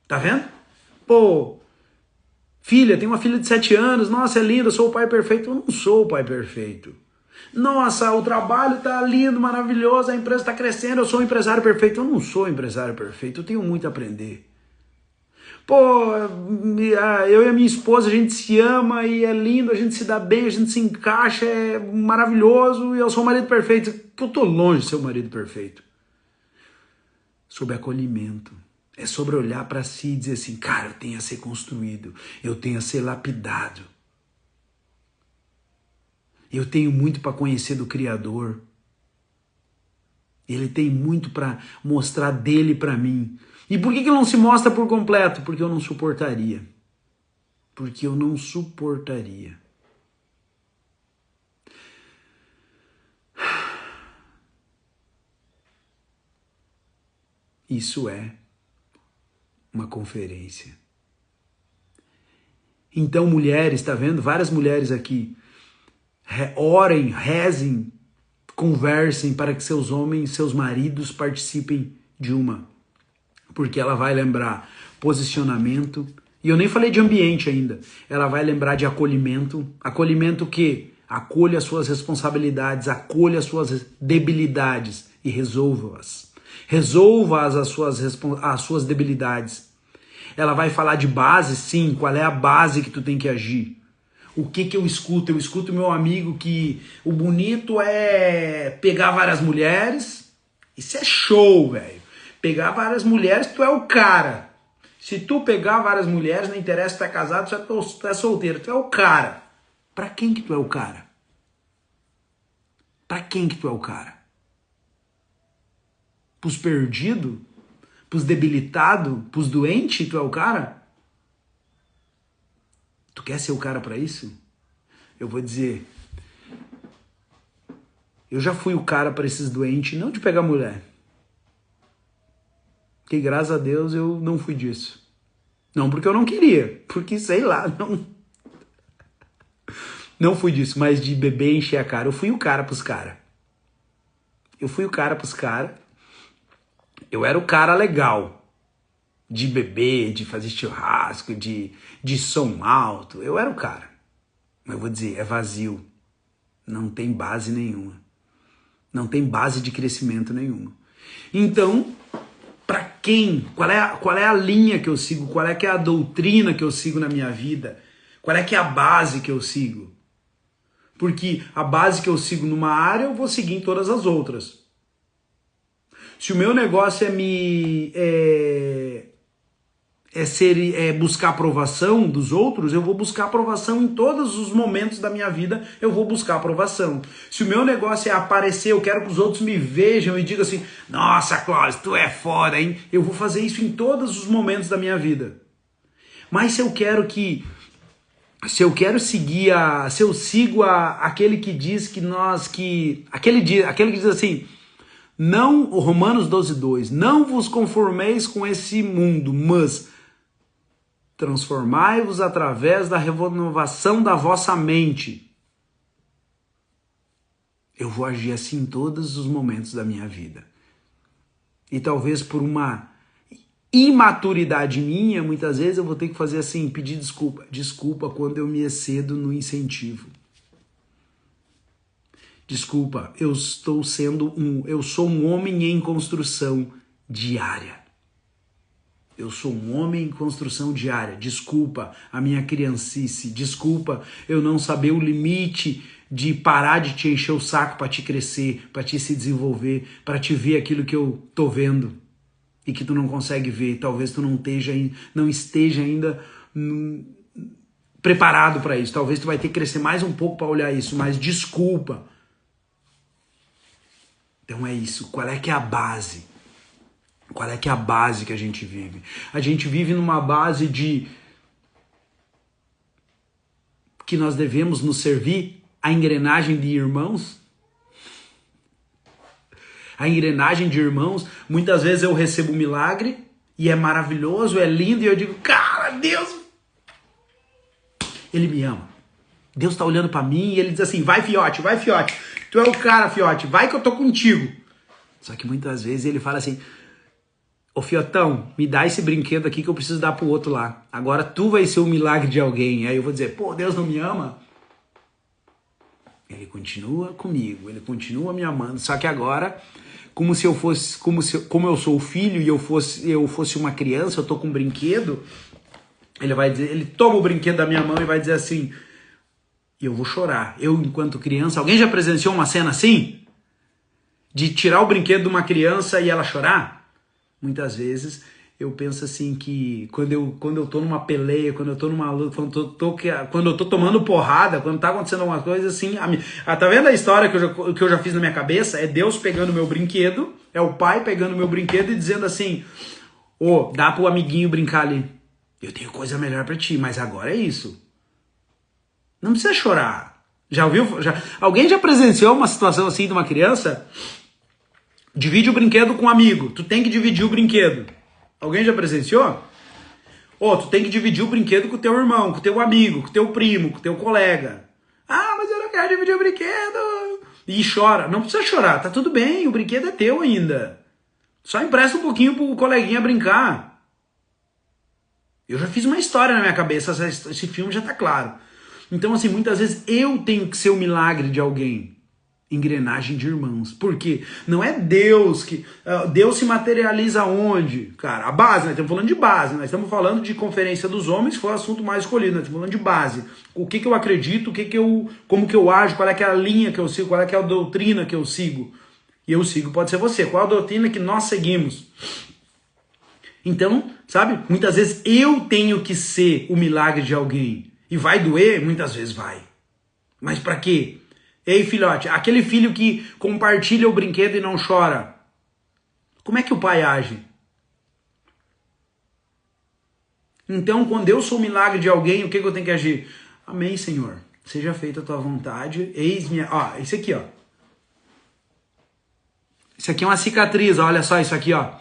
Tá vendo? Pô, filha, tem uma filha de 7 anos, nossa, é linda, eu sou o pai perfeito. Eu não sou o pai perfeito. Nossa, o trabalho tá lindo, maravilhoso, a empresa tá crescendo, eu sou um empresário perfeito. Eu não sou um empresário perfeito, eu tenho muito a aprender. Pô, eu e a minha esposa, a gente se ama e é lindo, a gente se dá bem, a gente se encaixa, é maravilhoso, e eu sou o marido perfeito. Que eu tô longe de ser o marido perfeito. Sobre acolhimento. É sobre olhar para si e dizer assim, cara, eu tenho a ser construído, eu tenho a ser lapidado. Eu tenho muito para conhecer do Criador. Ele tem muito para mostrar dele para mim. E por que ele não se mostra por completo? Porque eu não suportaria. Porque eu não suportaria. Isso é uma conferência. Então, mulheres, tá vendo? Várias mulheres aqui. Orem, rezem, conversem para que seus homens, seus maridos participem de uma. Porque ela vai lembrar posicionamento. E eu nem falei de ambiente ainda. Ela vai lembrar de acolhimento. Acolhimento que acolha as suas responsabilidades, acolha as suas debilidades e resolva-as. Resolva as suas debilidades. Ela vai falar de base, sim. Qual é a base que tu tem que agir? O que eu escuto? Eu escuto meu amigo que o bonito é pegar várias mulheres. Isso é show, velho. Pegar várias mulheres, tu é o cara. Se tu pegar várias mulheres, não interessa se tu é casado, se tu é solteiro, tu é o cara. Pra quem que tu é o cara? Pra quem que tu é o cara? Pros perdidos? Pros debilitados? Pros doentes, tu é o cara? Tu quer ser o cara pra isso? Eu vou dizer, eu já fui o cara pra esses doentes, não de pegar mulher. Que graças a Deus eu não fui disso. Não porque eu não queria, porque sei lá, não fui disso, mas de beber e encher a cara. Eu fui o cara pros caras. Eu fui o cara pros caras. Eu era o cara legal. De beber, de fazer churrasco, de som alto. Eu era o cara. Mas eu vou dizer, é vazio. Não tem base nenhuma. Não tem base de crescimento nenhuma. Então, para quem? Qual é a linha que eu sigo? Qual é que é a doutrina que eu sigo na minha vida? Qual é que é a base que eu sigo? Porque a base que eu sigo numa área, eu vou seguir em todas as outras. Se o meu negócio é buscar aprovação dos outros, eu vou buscar aprovação em todos os momentos da minha vida, eu vou buscar aprovação. Se o meu negócio é aparecer, eu quero que os outros me vejam e digam assim, nossa, Clóvis, tu é foda, hein? Eu vou fazer isso em todos os momentos da minha vida. Mas se eu sigo aquele que diz aquele que diz assim, não, Romanos 12:2, não vos conformeis com esse mundo, mas transformai-vos através da renovação da vossa mente. Eu vou agir assim em todos os momentos da minha vida. E talvez por uma imaturidade minha, muitas vezes eu vou ter que fazer assim, pedir desculpa. Desculpa quando eu me excedo no incentivo. Desculpa, eu sou um homem em construção diária. Eu sou um homem em construção diária. Desculpa a minha criancice. Desculpa eu não saber o limite de parar de te encher o saco para te crescer, para te se desenvolver, para te ver aquilo que eu tô vendo e que tu não consegue ver. Talvez tu não esteja ainda preparado para isso. Talvez tu vai ter que crescer mais um pouco para olhar isso, mas desculpa. Então é isso. Qual é que é a base? Qual é que é a base que a gente vive? A gente vive numa base de que nós devemos nos servir a engrenagem de irmãos. A engrenagem de irmãos, muitas vezes eu recebo um milagre e é maravilhoso, é lindo e eu digo, cara, Deus, Ele me ama. Deus tá olhando pra mim e Ele diz assim, vai fiote, tu é o cara, fiote, vai que eu tô contigo. Só que muitas vezes Ele fala assim, ô fiotão, me dá esse brinquedo aqui que eu preciso dar pro outro lá. Agora tu vai ser o milagre de alguém. Aí eu vou dizer, pô, Deus não me ama? Ele continua comigo, Ele continua me amando. Só que agora, como eu sou o filho e eu fosse uma criança, eu tô com um brinquedo, Ele toma o brinquedo da minha mão e vai dizer assim, e eu vou chorar. Eu, enquanto criança, alguém já presenciou uma cena assim? De tirar o brinquedo de uma criança e ela chorar? Muitas vezes eu penso assim que quando eu tô numa peleia, quando eu tô numa luta, quando eu tô tomando porrada, quando tá acontecendo alguma coisa assim, tá vendo a história que eu já fiz na minha cabeça? É Deus pegando meu brinquedo, é o pai pegando meu brinquedo e dizendo assim, dá pro amiguinho brincar ali. Eu tenho coisa melhor pra ti, mas agora é isso. Não precisa chorar. Já ouviu? Alguém já presenciou uma situação assim de uma criança? Divide o brinquedo com um amigo. Tu tem que dividir o brinquedo. Alguém já presenciou? Tu tem que dividir o brinquedo com o teu irmão, com o teu amigo, com o teu primo, com o teu colega. Ah, mas eu não quero dividir o brinquedo. E chora. Não precisa chorar, tá tudo bem, o brinquedo é teu ainda. Só empresta um pouquinho pro coleguinha brincar. Eu já fiz uma história na minha cabeça, esse filme já tá claro. Então, assim, muitas vezes eu tenho que ser o milagre de alguém. Engrenagem de irmãos. Por quê? Não é Deus que... Deus se materializa onde? Cara, a base, nós estamos falando de base. Nós estamos falando de conferência dos homens, que foi o assunto mais escolhido. Nós estamos falando de base. O que eu acredito, como que eu ajo, qual é que é a linha que eu sigo, qual é que é a doutrina que eu sigo. E eu sigo, pode ser você. Qual é a doutrina que nós seguimos? Então, sabe? Muitas vezes eu tenho que ser o milagre de alguém. E vai doer? Muitas vezes vai. Mas pra quê? Ei, filhote, aquele filho que compartilha o brinquedo e não chora, como é que o pai age? Então, quando eu sou o milagre de alguém, o que eu tenho que agir? Amém, Senhor. Seja feita a tua vontade. Eis-me... esse aqui, ó. Isso aqui é uma cicatriz, olha só isso aqui, ó.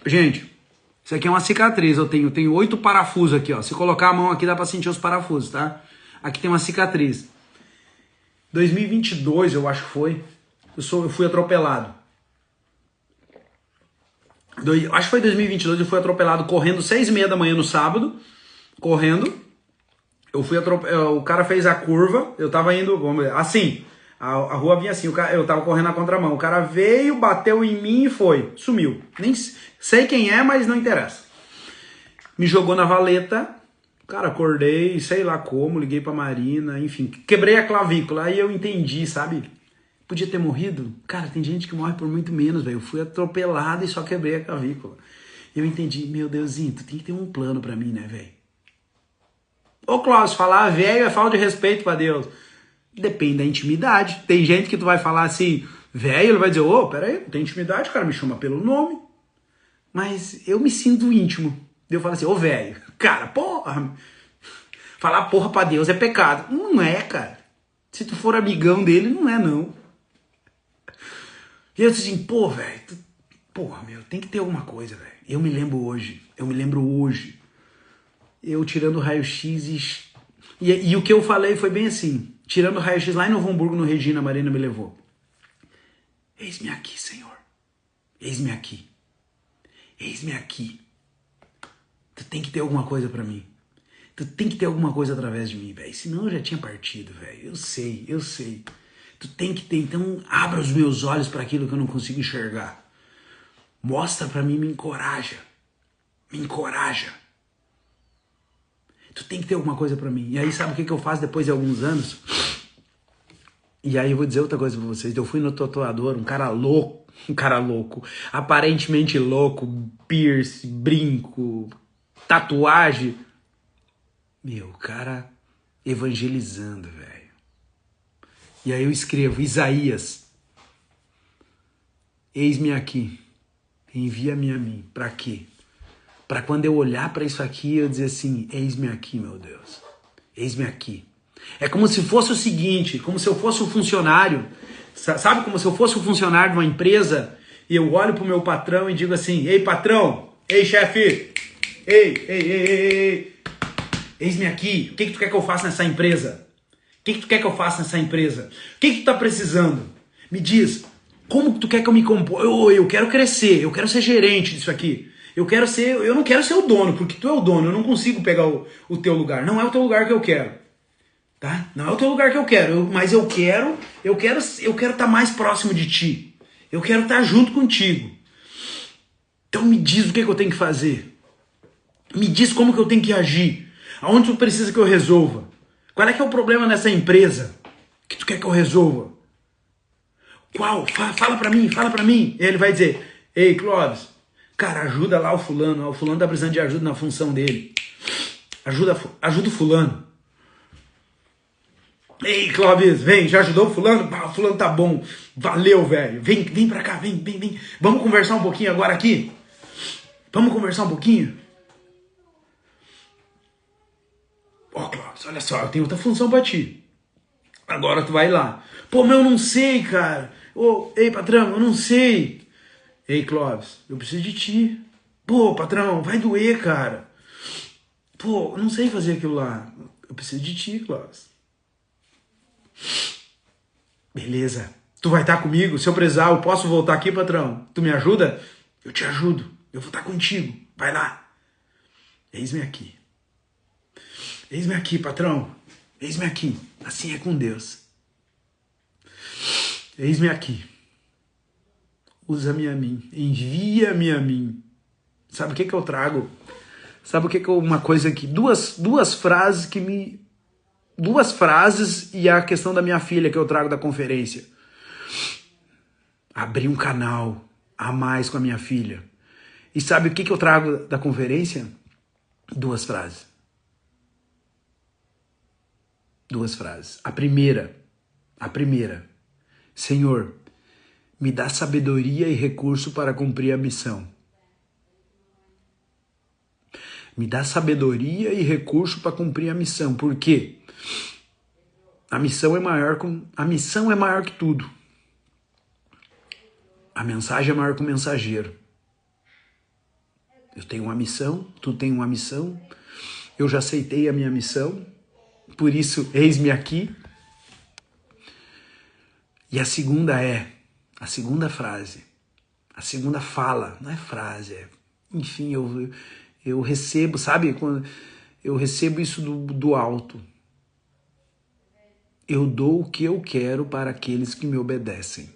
Gente, isso aqui é uma cicatriz. Eu tenho 8 parafusos aqui, ó. Se colocar a mão aqui, dá pra sentir os parafusos, tá? Aqui tem uma cicatriz. 2022, eu acho que foi, eu fui atropelado. Acho que foi 2022, eu fui atropelado correndo 6h30 da manhã no sábado, correndo. O cara fez a curva, eu tava indo, assim, a rua vinha assim, eu tava correndo na contramão. O cara veio, bateu em mim e foi, sumiu. Nem sei quem é, mas não interessa. Me jogou na valeta. Cara, acordei, sei lá como, liguei pra Marina, enfim, quebrei a clavícula, aí eu entendi, sabe? Podia ter morrido? Cara, tem gente que morre por muito menos, velho. Eu fui atropelado e só quebrei a clavícula. Eu entendi, meu Deusinho, tu tem que ter um plano pra mim, né, velho? Ô, Cláudio, falar velho é falta de respeito pra Deus. Depende da intimidade. Tem gente que tu vai falar assim, velho, ele vai dizer, pera aí, não tem intimidade, cara, me chama pelo nome. Mas eu me sinto íntimo. Eu falo assim, velho, cara, porra, falar porra pra Deus é pecado. Não é, cara. Se tu for amigão dele, não é, não. E eu disse assim, velho, porra, meu, tem que ter alguma coisa, velho. Eu me lembro hoje, eu tirando o raio-x e o que eu falei foi bem assim, tirando o raio-x lá em Novo Hamburgo, no Regina, a Marina me levou. Eis-me aqui, Senhor. Eis-me aqui. Eis-me aqui. Tu tem que ter alguma coisa pra mim. Tu tem que ter alguma coisa através de mim, velho. Senão eu já tinha partido, velho. Eu sei. Tu tem que ter. Então, abra os meus olhos para aquilo que eu não consigo enxergar. Mostra pra mim, me encoraja. Me encoraja. Tu tem que ter alguma coisa pra mim. E aí, sabe o que eu faço depois de alguns anos? E aí eu vou dizer outra coisa pra vocês. Eu fui no tatuador, um cara louco, aparentemente louco, piercing, brinco, tatuagem. Meu, cara evangelizando, velho. E aí eu escrevo, Isaías, eis-me aqui, envia-me a mim. Pra quê? Pra quando eu olhar pra isso aqui, eu dizer assim, eis-me aqui, meu Deus. Eis-me aqui. É como se fosse o seguinte, como se eu fosse um funcionário, sabe? Como se eu fosse um funcionário de uma empresa e eu olho pro meu patrão e digo assim, ei, patrão, ei, chefe, ei, eis-me aqui, o que tu quer que eu faça nessa empresa? O que tu quer que eu faça nessa empresa? O que tu tá precisando? Me diz, como que tu quer que eu me componha? Eu quero crescer, eu quero ser gerente disso aqui. Eu não quero ser o dono, porque tu é o dono, eu não consigo pegar o teu lugar. Não é o teu lugar que eu quero. Tá? Não é o teu lugar que eu quero, mas eu quero estar mais próximo de ti. Eu quero estar junto contigo. Então me diz o que eu tenho que fazer. Me diz como que eu tenho que agir. Aonde tu precisa que eu resolva? Qual é que é o problema nessa empresa que tu quer que eu resolva? Qual? Fala pra mim. E ele vai dizer, ei, Clóvis, Cara, ajuda lá o fulano. Ó, o fulano tá precisando de ajuda na função dele. Ajuda o fulano. Ei, Clóvis, vem, já ajudou o fulano? Ah, o fulano tá bom. Valeu, velho. Vem pra cá, vem. Vamos conversar um pouquinho agora aqui? Vamos conversar um pouquinho? Ó, Clóvis, olha só, eu tenho outra função pra ti. Agora tu vai lá. Pô, mas eu não sei, cara. Ô, ei, patrão, eu não sei. Ei, Clóvis, eu preciso de ti. Pô, patrão, vai doer, cara. Pô, eu não sei fazer aquilo lá. Eu preciso de ti, Clóvis. Beleza. Tu vai estar comigo? Se eu precisar, eu posso voltar aqui, patrão? Tu me ajuda? Eu te ajudo. Eu vou estar contigo. Vai lá. Eis-me aqui. Eis-me aqui, patrão. Eis-me aqui. Assim é com Deus. Eis-me aqui. Usa-me a mim. Envia-me a mim. Sabe o que eu trago? Sabe o que uma coisa aqui? Duas frases que me... Duas frases e a questão da minha filha que eu trago da conferência. Abrir um canal a mais com a minha filha. E sabe o que eu trago da conferência? Duas frases. Duas frases. A primeira. Senhor, me dá sabedoria e recurso para cumprir a missão. Me dá sabedoria e recurso para cumprir a missão. Por quê? A missão é maior que tudo. A mensagem é maior que o mensageiro. Eu tenho uma missão, tu tem uma missão. Eu já aceitei a minha missão. Por isso, eis-me aqui. E a segunda frase. A segunda fala, não é frase. Enfim, eu recebo, sabe? Quando eu recebo isso do alto. Eu dou o que eu quero para aqueles que me obedecem.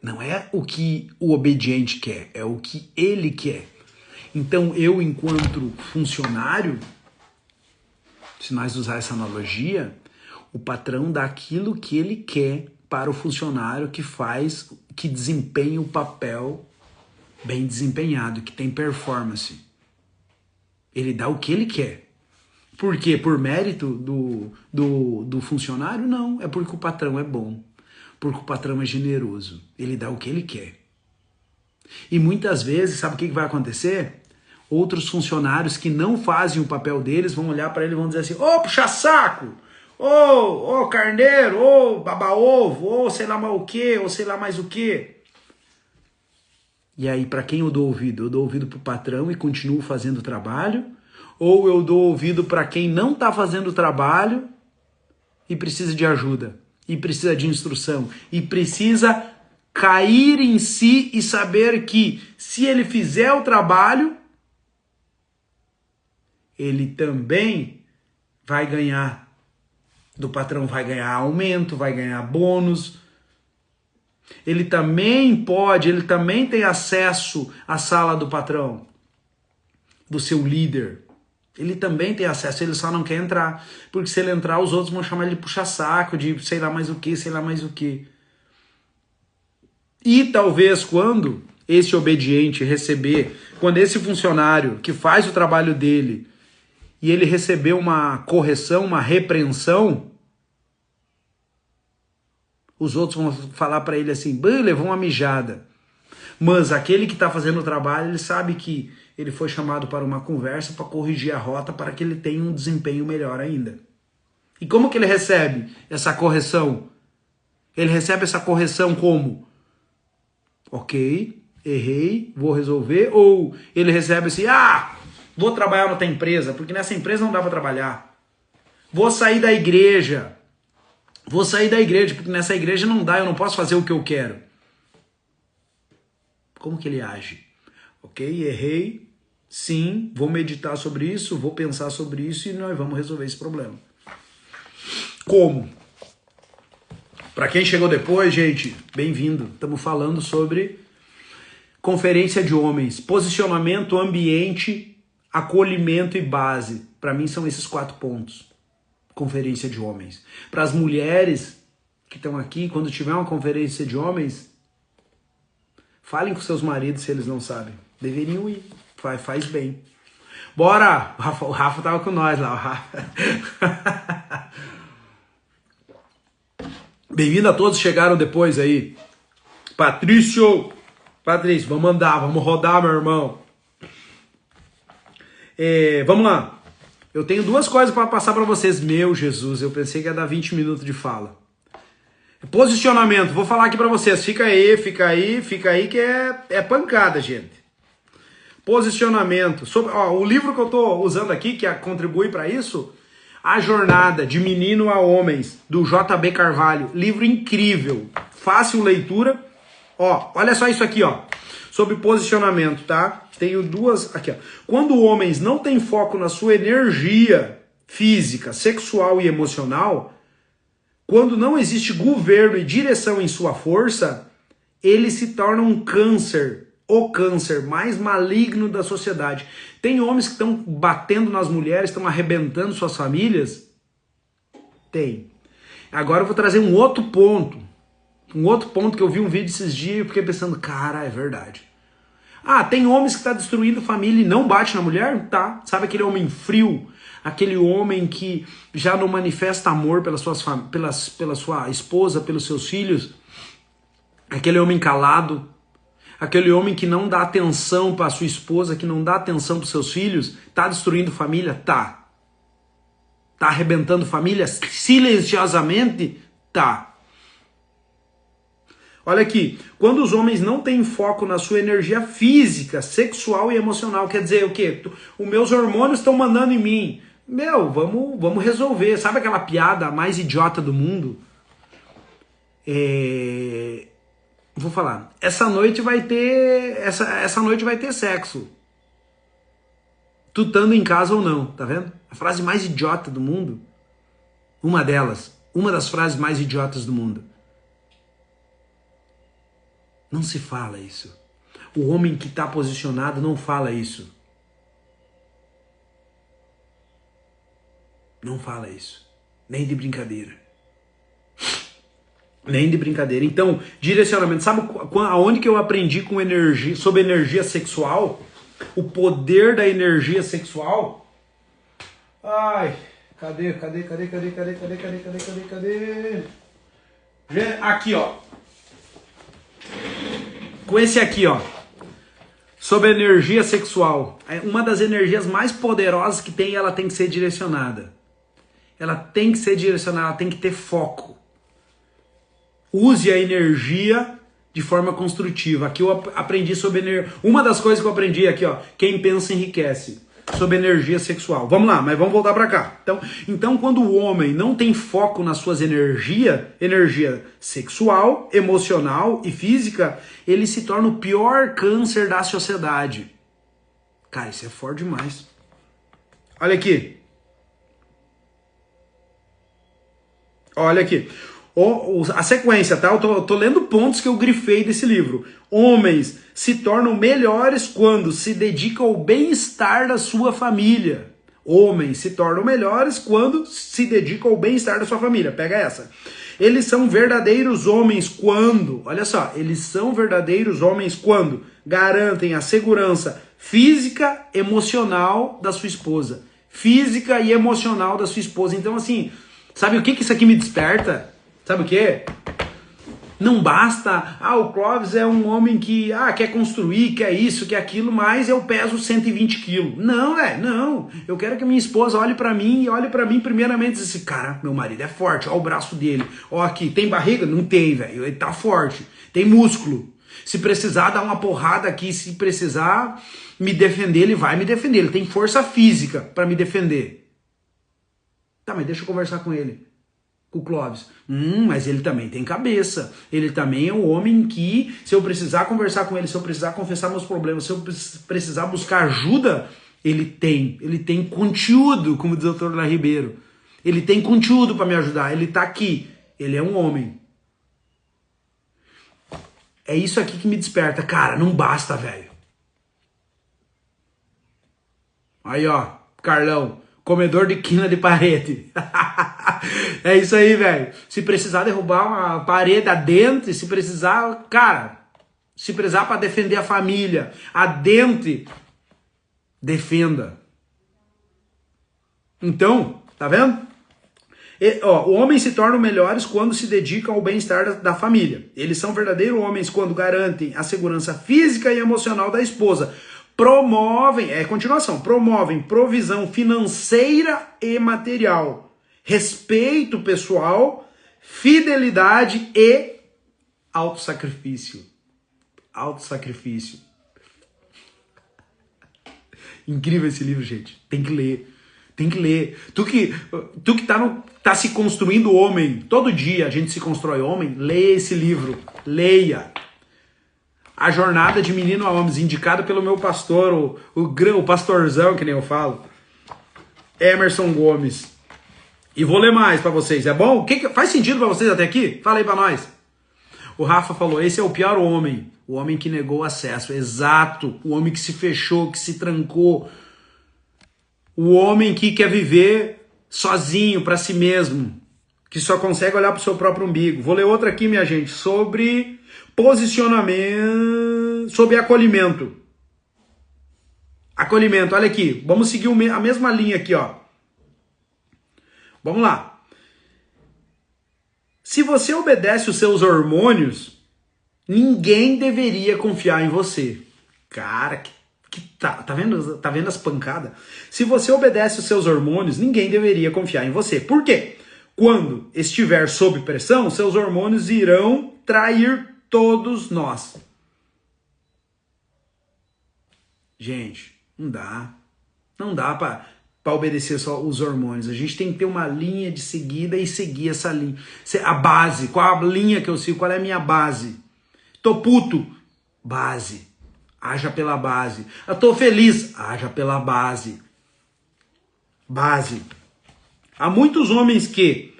Não é o que o obediente quer, é o que ele quer. Então eu, enquanto funcionário, se nós usar essa analogia, o patrão dá aquilo que ele quer para o funcionário que desempenha o papel bem desempenhado, que tem performance. Ele dá o que ele quer. Por quê? Por mérito do funcionário? Não, é porque o patrão é bom, porque o patrão é generoso. Ele dá o que ele quer. E muitas vezes, sabe o que vai acontecer? Outros funcionários que não fazem o papel deles vão olhar para ele e vão dizer assim: ô, puxa-saco! Ô, carneiro! Ô, baba-ovo! Ô, sei lá mais o quê? Ou sei lá mais o quê? E aí, para quem eu dou ouvido? Eu dou ouvido pro patrão e continuo fazendo o trabalho? Ou eu dou ouvido para quem não está fazendo o trabalho e precisa de ajuda, e precisa de instrução, e precisa cair em si e saber que se ele fizer o trabalho, ele também vai ganhar do patrão, vai ganhar aumento, vai ganhar bônus. Ele também tem acesso à sala do patrão, do seu líder. Ele também tem acesso, ele só não quer entrar. Porque se ele entrar, os outros vão chamar ele de puxa-saco, de sei lá mais o que, sei lá mais o que. E talvez quando esse obediente receber, quando esse funcionário que faz o trabalho dele, e ele receber uma correção, uma repreensão, os outros vão falar para ele assim: levou uma mijada. Mas aquele que está fazendo o trabalho, ele sabe que ele foi chamado para uma conversa para corrigir a rota para que ele tenha um desempenho melhor ainda. E como que ele recebe essa correção? Ele recebe essa correção como? Ok, errei, vou resolver. Ou ele recebe assim: vou trabalhar na outra empresa, porque nessa empresa não dá para trabalhar. Vou sair da igreja, porque nessa igreja não dá, eu não posso fazer o que eu quero. Como que ele age? Ok, errei, sim, vou meditar sobre isso, vou pensar sobre isso e nós vamos resolver esse problema. Como? Para quem chegou depois, gente, bem-vindo. Estamos falando sobre conferência de homens, posicionamento, ambiente, acolhimento e base. Para mim são esses 4 pontos. Conferência de homens. Para as mulheres que estão aqui, quando tiver uma conferência de homens, falem com seus maridos se eles não sabem. Deveriam ir. Faz bem. Bora! O Rafa tava com nós lá. O Rafa. Bem-vindo a todos que chegaram depois aí. Patrício, vamos andar, vamos rodar, meu irmão. Vamos lá. Eu tenho duas coisas para passar para vocês. Meu Jesus, eu pensei que ia dar 20 minutos de fala. Posicionamento, vou falar aqui para vocês. Fica aí que é pancada, gente. Posicionamento. O livro que eu tô usando aqui, que contribui para isso, A Jornada de Menino a Homens, do J.B. Carvalho. Livro incrível, fácil leitura. Olha só isso aqui, sobre posicionamento, tá? Tenho duas aqui, Quando homens não têm foco na sua energia física, sexual e emocional, quando não existe governo e direção em sua força, eles se tornam um câncer, o câncer mais maligno da sociedade. Tem homens que estão batendo nas mulheres, estão arrebentando suas famílias? Tem. Agora eu vou trazer um outro ponto. Que eu vi um vídeo esses dias e fiquei pensando, cara, é verdade. Tem homens que estão destruindo família e não bate na mulher? Tá. Sabe aquele homem frio? Aquele homem que já não manifesta amor pela sua esposa, pelos seus filhos? Aquele homem calado? Aquele homem que não dá atenção para sua esposa, que não dá atenção para os seus filhos? Tá destruindo família? Tá. Tá arrebentando família silenciosamente? Tá. Olha aqui, quando os homens não têm foco na sua energia física, sexual e emocional, quer dizer o quê? Os meus hormônios estão mandando em mim. Vamos resolver. Sabe aquela piada mais idiota do mundo? Vou falar. Essa noite vai ter sexo. Tu estando em casa ou não, tá vendo? A frase mais idiota do mundo. Uma das frases mais idiotas do mundo. Não se fala isso. O homem que está posicionado não fala isso. Não fala isso. Nem de brincadeira. Nem de brincadeira. Então, direcionamento. Sabe aonde que eu aprendi sobre energia sexual? O poder da energia sexual? Ai, cadê? Aqui, com esse aqui, sobre energia sexual. Uma das energias mais poderosas que tem, ela tem que ser direcionada. Ela tem que ter foco. Use a energia de forma construtiva. Aqui eu aprendi sobre energia. Uma das coisas que eu aprendi aqui, quem pensa enriquece. Sobre energia sexual. Vamos lá, mas vamos voltar para cá. Então, quando o homem não tem foco nas suas energia sexual, emocional e física, ele se torna o pior câncer da sociedade. Cara, isso é forte demais. Olha aqui. Olha aqui. A sequência, tá? Eu tô lendo pontos que eu grifei desse livro. Homens se tornam melhores quando se dedicam ao bem-estar da sua família. Homens se tornam melhores quando se dedicam ao bem-estar da sua família. Pega essa. Eles são verdadeiros homens quando... Olha só. Eles são verdadeiros homens quando garantem a segurança física, emocional da sua esposa. Física e emocional da sua esposa. Então, assim, sabe o que isso aqui me desperta? Sabe o quê? Não basta, o Clóvis é um homem que quer construir, quer isso, quer aquilo, mas eu peso 120 quilos. Não, velho, não. Eu quero que minha esposa olhe pra mim e olhe pra mim primeiramente e diz assim, cara, meu marido é forte, ó o braço dele. Ó aqui, tem barriga? Não tem, velho, ele tá forte. Tem músculo. Se precisar dar uma porrada aqui, se precisar me defender, ele vai me defender. Ele tem força física pra me defender. Tá, mas deixa eu conversar com ele. O Clóvis. Mas ele também tem cabeça. Ele também é um homem que, se eu precisar conversar com ele, se eu precisar confessar meus problemas, se eu precisar buscar ajuda, ele tem conteúdo, como diz o Dr. Lá Ribeiro. Ele tem conteúdo para me ajudar. Ele tá aqui. Ele é um homem. É isso aqui que me desperta. Cara, não basta, velho. Aí, Carlão. Comedor de quina de parede. É isso aí, velho. Se precisar derrubar uma parede adentro, se precisar, cara, Se precisar para defender a família, adentre, defenda. Então, tá vendo? O homem se torna melhores quando se dedicam ao bem-estar da família. Eles são verdadeiros homens quando garantem a segurança física e emocional da esposa. Promovem provisão financeira e material, respeito pessoal, fidelidade e autossacrifício. Autossacrifício. Incrível esse livro, gente. Tem que ler. Tem que ler. Tu que tá se construindo homem, todo dia a gente se constrói homem, leia esse livro. Leia. A Jornada de Menino a Homens, indicado pelo meu pastor, o pastorzão, que nem eu falo, Emerson Gomes. E vou ler mais pra vocês, é bom? Faz sentido pra vocês até aqui? Fala aí pra nós. O Rafa falou, esse é o pior homem. O homem que negou o acesso. Exato. O homem que se fechou, que se trancou. O homem que quer viver sozinho, pra si mesmo. Que só consegue olhar pro seu próprio umbigo. Vou ler outra aqui, minha gente, sobre posicionamento, sobre acolhimento. Acolhimento, olha aqui. Vamos seguir a mesma linha aqui, ó. Vamos lá. Se você obedece os seus hormônios, ninguém deveria confiar em você. Cara, tá vendo as pancadas? Se você obedece os seus hormônios, ninguém deveria confiar em você. Por quê? Quando estiver sob pressão, seus hormônios irão trair todos nós. Gente, não dá. Não dá pra obedecer só os hormônios. A gente tem que ter uma linha de seguida e seguir essa linha. A base, qual a linha que eu sigo, qual é a minha base? Tô puto, base. Haja pela base. Eu tô feliz, haja pela base. Base. Há muitos homens que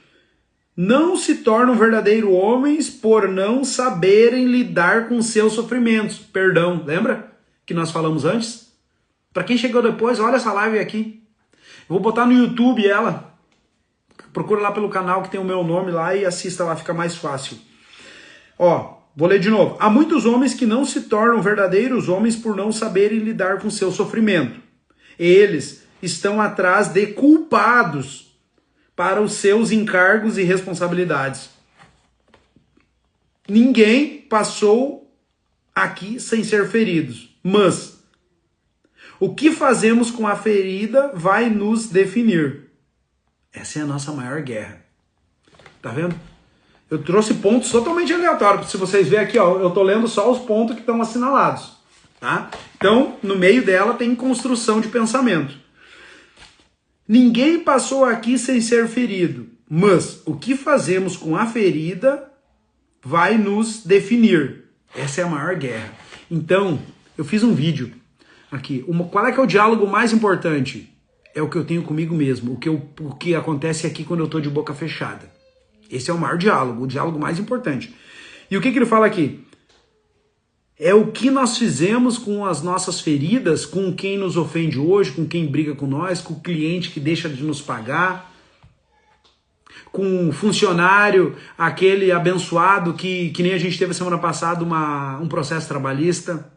não se tornam verdadeiros homens por não saberem lidar com seus sofrimentos. Perdão, lembra que nós falamos antes? Para quem chegou depois, olha essa live aqui. Vou botar no YouTube ela. Procura lá pelo canal que tem o meu nome lá e assista lá, fica mais fácil. Ó, vou ler de novo. Há muitos homens que não se tornam verdadeiros homens por não saberem lidar com seu sofrimento. Eles estão atrás de culpados para os seus encargos e responsabilidades. Ninguém passou aqui sem ser feridos, mas o que fazemos com a ferida vai nos definir. Essa é a nossa maior guerra. Tá vendo? Eu trouxe pontos totalmente aleatórios. Se vocês verem aqui, ó, eu tô lendo só os pontos que estão assinalados. Tá? Então, no meio dela tem construção de pensamento. Ninguém passou aqui sem ser ferido, mas o que fazemos com a ferida vai nos definir. Essa é a maior guerra. Então, eu fiz um vídeo aqui. Qual é que é o diálogo mais importante? É o que eu tenho comigo mesmo, o que acontece aqui quando eu tô de boca fechada. Esse é o maior diálogo, o diálogo mais importante. E o que ele fala aqui? É o que nós fizemos com as nossas feridas, com quem nos ofende hoje, com quem briga com nós, com o cliente que deixa de nos pagar, com o funcionário, aquele abençoado que nem a gente teve semana passada um processo trabalhista,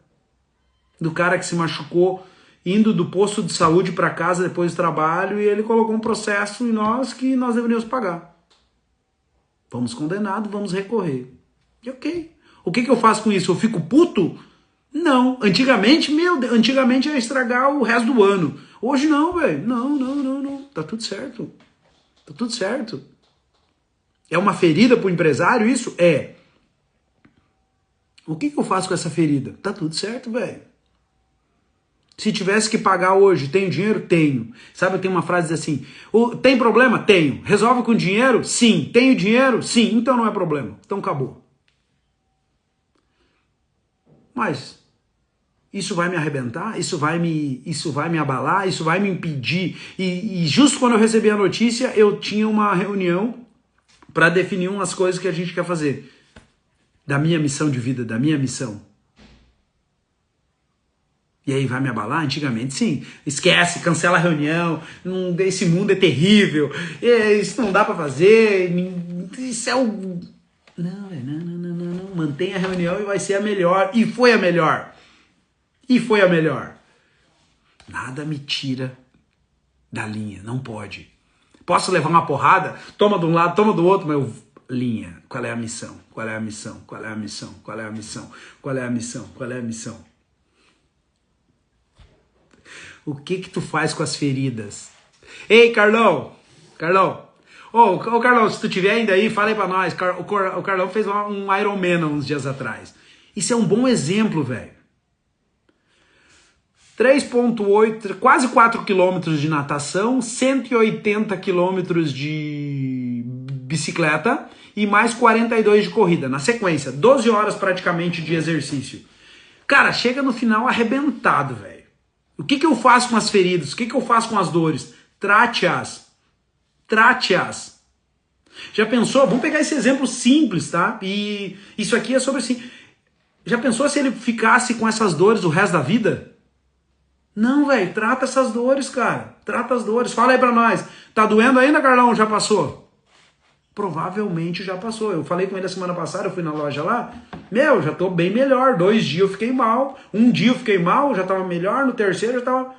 do cara que se machucou indo do posto de saúde para casa depois do trabalho e ele colocou um processo em nós que nós deveríamos pagar. Vamos condenados, vamos recorrer. E ok. O que eu faço com isso? Eu fico puto? Não. Antigamente ia estragar o resto do ano. Hoje não, velho. Não. Tá tudo certo. Tá tudo certo. É uma ferida pro empresário isso? É. O que eu faço com essa ferida? Tá tudo certo, velho. Se tivesse que pagar hoje, tenho dinheiro? Tenho. Sabe, eu tenho uma frase assim, tem problema? Tenho. Resolve com dinheiro? Sim. Tenho dinheiro? Sim. Então não é problema. Então acabou. Mas isso vai me arrebentar? Isso vai me abalar? Isso vai me impedir? E justo quando eu recebi a notícia, eu tinha uma reunião para definir umas coisas que a gente quer fazer. Da minha missão de vida, da minha missão. E aí vai me abalar? Antigamente sim. Esquece, cancela a reunião, esse mundo é terrível, isso não dá para fazer, isso é o... Não, velho, não. Mantenha a reunião e vai ser a melhor. E foi a melhor. E foi a melhor. Nada me tira da linha, não pode. Posso levar uma porrada? Toma de um lado, toma do outro, mas eu... Linha, qual é a missão? Qual é a missão? Qual é a missão? Qual é a missão? Qual é a missão? Qual é a missão? O que tu faz com as feridas? Ei, Carlão! Carlão! Ô, Carlão, se tu tiver ainda aí, fala aí pra nós. O Carlão fez um Iron Man uns dias atrás. Isso é um bom exemplo, velho. 3,8, quase 4 quilômetros de natação, 180 quilômetros de bicicleta e mais 42 de corrida, na sequência. 12 horas praticamente de exercício. Cara, chega no final arrebentado, velho. O que eu faço com as feridas? O que eu faço com as dores? Trate-as. Trate-as. Já pensou? Vamos pegar esse exemplo simples, tá? E isso aqui é sobre assim... Já pensou se ele ficasse com essas dores o resto da vida? Não, velho, trata essas dores, cara. Trata as dores. Fala aí pra nós. Tá doendo ainda, Carlão? Já passou? Provavelmente já passou. Eu falei com ele a semana passada, eu fui na loja lá. Meu, já tô bem melhor. 2 dias eu fiquei mal. 1 dia eu fiquei mal, já tava melhor. No terceiro já tava...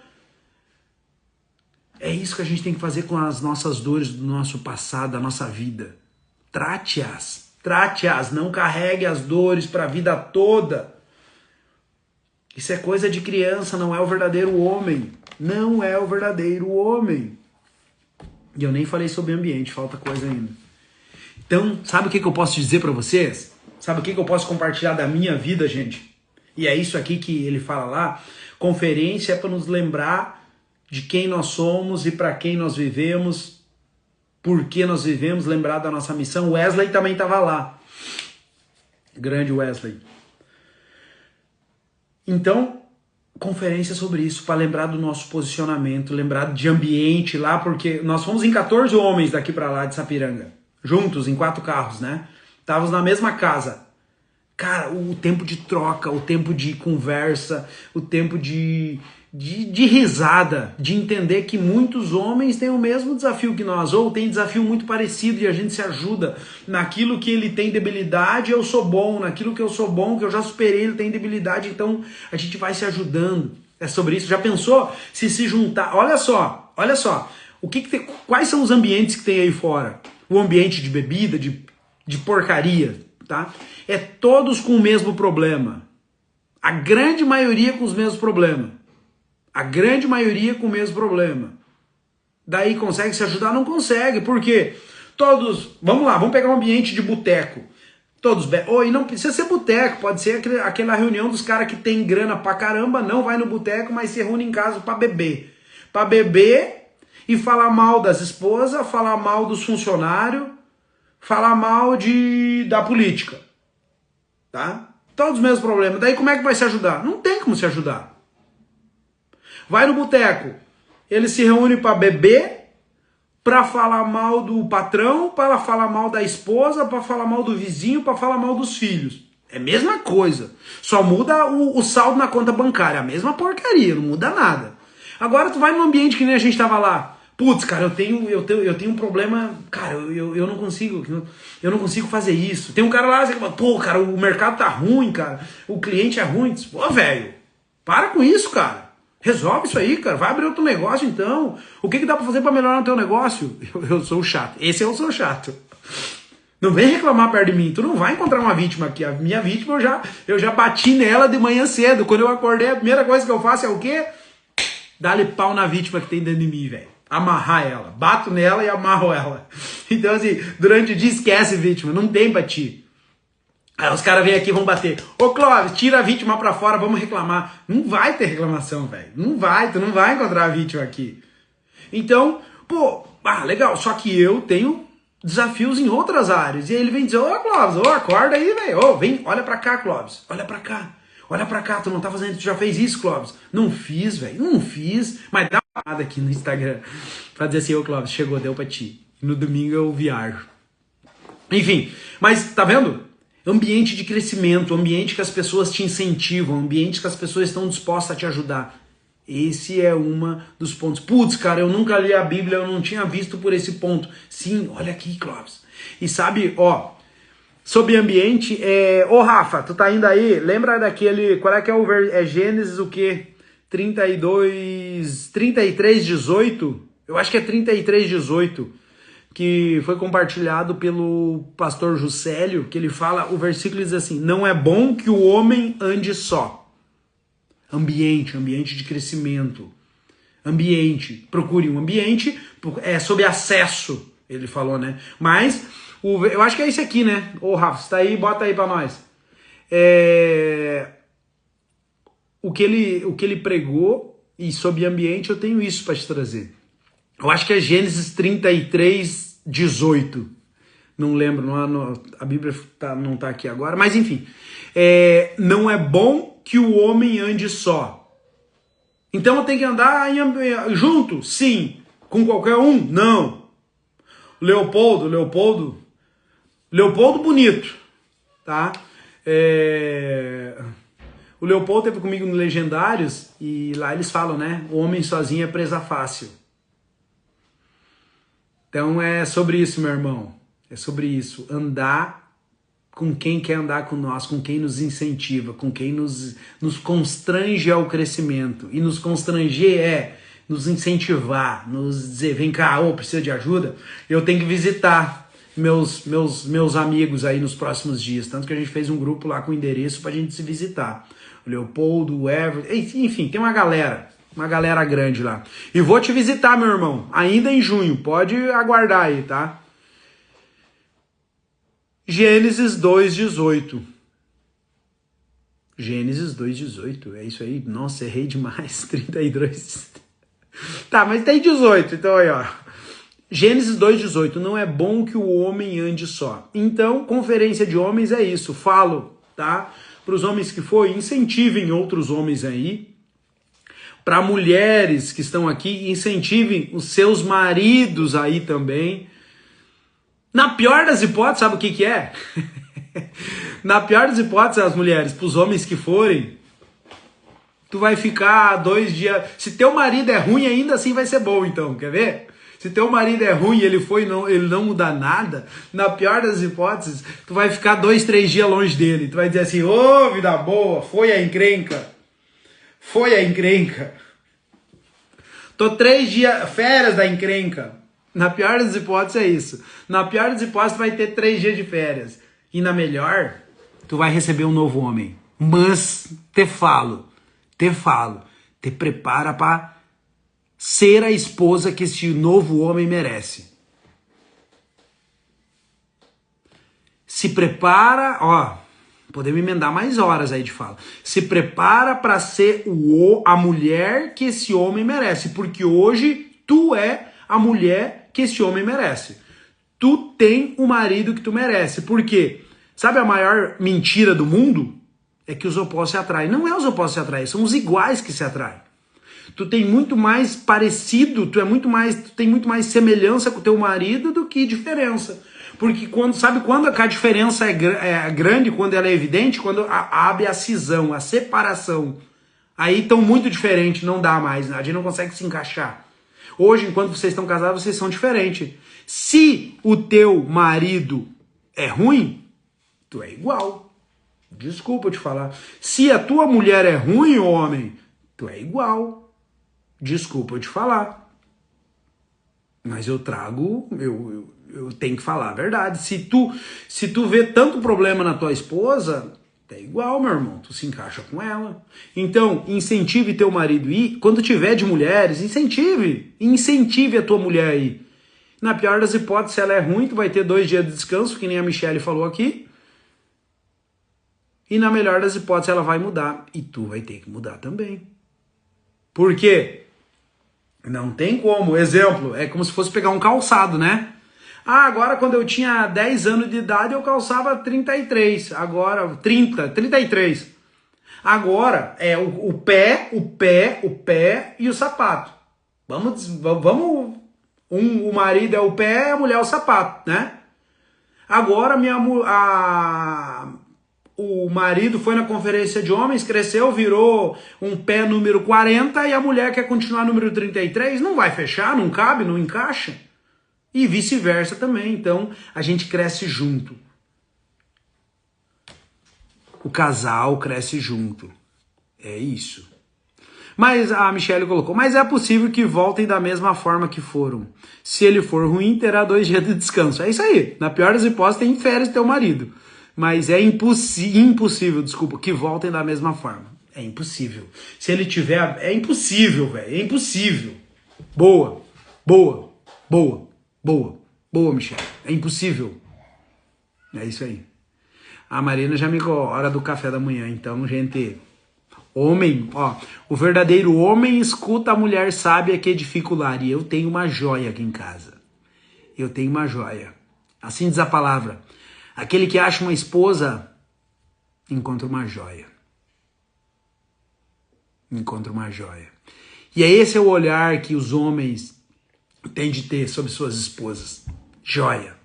É isso que a gente tem que fazer com as nossas dores do nosso passado, da nossa vida. Trate-as. Trate-as. Não carregue as dores pra vida toda. Isso é coisa de criança, não é o verdadeiro homem. Não é o verdadeiro homem. E eu nem falei sobre ambiente, falta coisa ainda. Então, sabe o que eu posso dizer pra vocês? Sabe o que eu posso compartilhar da minha vida, gente? E é isso aqui que ele fala lá. Conferência é para nos lembrar de quem nós somos e para quem nós vivemos, por que nós vivemos, lembrar da nossa missão. Wesley também estava lá. Grande Wesley. Então, conferência sobre isso, para lembrar do nosso posicionamento, lembrar de ambiente lá, porque nós fomos em 14 homens daqui para lá de Sapiranga, juntos, em 4 carros, né? Estávamos na mesma casa. Cara, o tempo de troca, o tempo de conversa, o tempo de risada, de entender que muitos homens têm o mesmo desafio que nós, ou tem desafio muito parecido e a gente se ajuda. Naquilo que ele tem debilidade, eu sou bom. Naquilo que eu sou bom, que eu já superei, ele tem debilidade, então a gente vai se ajudando. É sobre isso. Já pensou se juntar? Olha só. Quais são os ambientes que tem aí fora? O ambiente de bebida, de porcaria, tá? É todos com o mesmo problema. A grande maioria com os mesmos problemas. A grande maioria com o mesmo problema. Daí consegue se ajudar? Não consegue. Por quê? Todos... Vamos lá, vamos pegar um ambiente de boteco. Todos... E não precisa ser boteco. Pode ser aquela reunião dos caras que tem grana pra caramba, não vai no boteco, mas se reúne em casa pra beber. Pra beber e falar mal das esposas, falar mal dos funcionários, falar mal da política. Tá? Todos os mesmos problemas. Daí como é que vai se ajudar? Não tem como se ajudar. Vai no boteco, eles se reúnem para beber, para falar mal do patrão, para falar mal da esposa, para falar mal do vizinho, para falar mal dos filhos. É a mesma coisa. Só muda o saldo na conta bancária. A mesma porcaria, não muda nada. Agora tu vai num ambiente que nem a gente tava lá. Putz, cara, eu tenho um problema, cara, eu não consigo fazer isso. Tem um cara lá, pô, cara, o mercado tá ruim, cara, o cliente é ruim. Pô, velho, para com isso, cara. Resolve isso aí, cara. Vai abrir outro negócio, então. O que dá pra fazer pra melhorar o teu negócio? Eu sou o chato. Esse eu sou chato. Não vem reclamar perto de mim. Tu não vai encontrar uma vítima aqui. A minha vítima, eu já bati nela de manhã cedo. Quando eu acordei, a primeira coisa que eu faço é o quê? Dar-lhe pau na vítima que tem dentro de mim, velho. Amarrar ela. Bato nela e amarro ela. Então, assim, durante o dia esquece vítima. Não tem pra ti. Aí os caras vêm aqui e vão bater. Ô Clóvis, tira a vítima pra fora, vamos reclamar. Não vai ter reclamação, velho. Não vai, tu não vai encontrar a vítima aqui. Então, pô, legal. Só que eu tenho desafios em outras áreas. E aí ele vem dizer, ô Clóvis, acorda aí, velho. Vem, olha pra cá, Clóvis. Olha pra cá. Olha pra cá, tu não tá fazendo, tu já fez isso, Clóvis. Não fiz, velho, não fiz. Mas dá uma parada aqui no Instagram pra dizer assim, ô Clóvis, chegou, deu pra ti. No domingo eu viajo. Enfim, mas tá vendo? Ambiente de crescimento, ambiente que as pessoas te incentivam, ambiente que as pessoas estão dispostas a te ajudar. Esse é um dos pontos. Putz, cara, eu nunca li a Bíblia, eu não tinha visto por esse ponto. Sim, olha aqui, Clóvis. E sabe, Sobre ambiente, ô Rafa, tu tá indo aí? Lembra daquele, qual é que é o é Gênesis o quê? 33:18? Eu acho que é 33:18, que foi compartilhado pelo pastor Juscelio, que ele fala, o versículo diz assim: não é bom que o homem ande só. Ambiente de crescimento. Ambiente, procure um ambiente, sob acesso, ele falou, né? Mas, eu acho que é esse aqui, né? Ô Rafa, você tá aí, bota aí pra nós. O que ele pregou, e sobre ambiente eu tenho isso para te trazer. Eu acho que é Gênesis 33:18. Não lembro, a Bíblia não tá aqui agora, mas enfim. Não é bom que o homem ande só. Então eu tenho que andar junto? Sim. Com qualquer um? Não. Leopoldo bonito, tá? O Leopoldo teve comigo no Legendários e lá eles falam, né? O homem sozinho é presa fácil. Então é sobre isso, meu irmão. É sobre isso. Andar com quem quer andar com nós, com quem nos incentiva, com quem nos constrange ao crescimento. E nos constranger é nos incentivar, nos dizer, vem cá, precisa de ajuda? Eu tenho que visitar meus amigos aí nos próximos dias. Tanto que a gente fez um grupo lá com endereço pra gente se visitar. O Leopoldo, o Everton, enfim, tem uma galera grande lá. E vou te visitar, meu irmão, ainda em junho, pode aguardar aí, tá? Gênesis 2:18. Gênesis 2:18, é isso aí? Nossa, errei demais, 32. Tá, mas tem 18, então aí, ó. Gênesis 2:18, não é bom que o homem ande só. Então, conferência de homens é isso, falo, tá? Para os homens que forem, incentivem outros homens aí. Para mulheres que estão aqui, incentivem os seus maridos aí também. Na pior das hipóteses, sabe o que é? Na pior das hipóteses, as mulheres, para os homens que forem, tu vai ficar 2 dias... Se teu marido é ruim, ainda assim vai ser bom, então, quer ver? Se teu marido é ruim e ele não muda nada, na pior das hipóteses, tu vai ficar 2, 3 dias longe dele. Tu vai dizer assim, vida boa, foi a encrenca. Tô 3 dias, férias da encrenca. Na pior das hipóteses é isso. Na pior das hipóteses tu vai ter 3 dias de férias. E na melhor, tu vai receber um novo homem. Mas, te prepara para ser a esposa que esse novo homem merece. Se prepara, podemos emendar mais horas aí de fala. Se prepara para ser a mulher que esse homem merece. Porque hoje tu é a mulher que esse homem merece. Tu tem o marido que tu merece. Por quê? Sabe a maior mentira do mundo? É que os opostos se atraem. Não é os opostos se atraem, são os iguais que se atraem. Tu tem muito mais parecido, tu tem muito mais semelhança com o teu marido do que diferença. Porque quando a diferença é grande, quando ela é evidente, quando abre a cisão, a separação. Aí estão muito diferentes, não dá mais, a gente não consegue se encaixar. Hoje, enquanto vocês estão casados, vocês são diferentes. Se o teu marido é ruim, tu é igual. Desculpa te falar. Se a tua mulher é ruim, homem, tu é igual. Desculpa te falar. Mas eu tenho que falar a verdade. Se tu vê tanto problema na tua esposa, é igual, meu irmão, tu se encaixa com ela. Então, incentive teu marido ir. Quando tiver de mulheres, incentive a tua mulher aí. Na pior das hipóteses, se ela é ruim, tu vai ter 2 dias de descanso, que nem a Michelle falou aqui. E na melhor das hipóteses, ela vai mudar. E tu vai ter que mudar também. Por quê? Não tem como. Exemplo, é como se fosse pegar um calçado, né? Agora quando eu tinha 10 anos de idade eu calçava 33, agora 33. Agora é o pé e o sapato. O marido é o pé, a mulher é o sapato, né? Agora o marido foi na conferência de homens, cresceu, virou um pé número 40 e a mulher quer continuar número 33, não vai fechar, não cabe, não encaixa. E vice-versa também, então a gente cresce junto. o casal cresce junto. É isso. Mas a Michelle colocou, mas é possível que voltem da mesma forma que foram. Se ele for ruim, terá 2 dias de descanso. É isso aí. Na pior das hipóteses, tem férias teu marido. Mas é impossível, desculpa, que voltem da mesma forma. É impossível. Se ele tiver... É impossível, velho. É impossível. Boa. Boa. Boa. Boa. Boa, Michelle. É impossível. É isso aí. A Marina já me ligou, hora do café da manhã. Então, gente... Homem, ó, o verdadeiro homem escuta a mulher sábia que edifica o lar. E eu tenho uma joia aqui em casa. Eu tenho uma joia. Assim diz a palavra. Aquele que acha uma esposa, encontra uma joia. Encontra uma joia. E esse é o olhar que os homens têm de ter sobre suas esposas. Joia.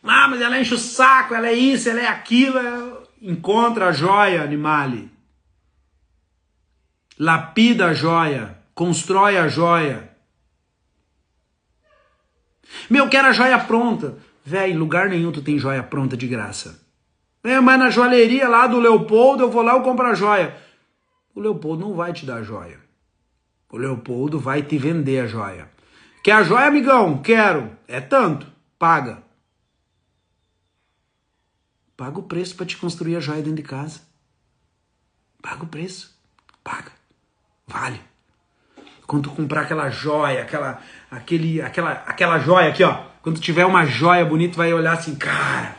Ah, mas ela enche o saco, ela é isso, ela é aquilo. Encontra a joia, animale. Lapida a joia, constrói a joia. Meu, quero a joia pronta. Véi, em lugar nenhum tu tem joia pronta de graça. Mas na joalheria lá do Leopoldo, eu vou lá e compro a joia. O Leopoldo não vai te dar a joia. O Leopoldo vai te vender a joia. Quer a joia, amigão? Quero. É tanto. Paga. Paga o preço para te construir a joia dentro de casa. Paga o preço. Paga. Vale. Quando tu comprar aquela joia, aquela joia aqui, ó. Quando tu tiver uma joia bonita, tu vai olhar assim, cara.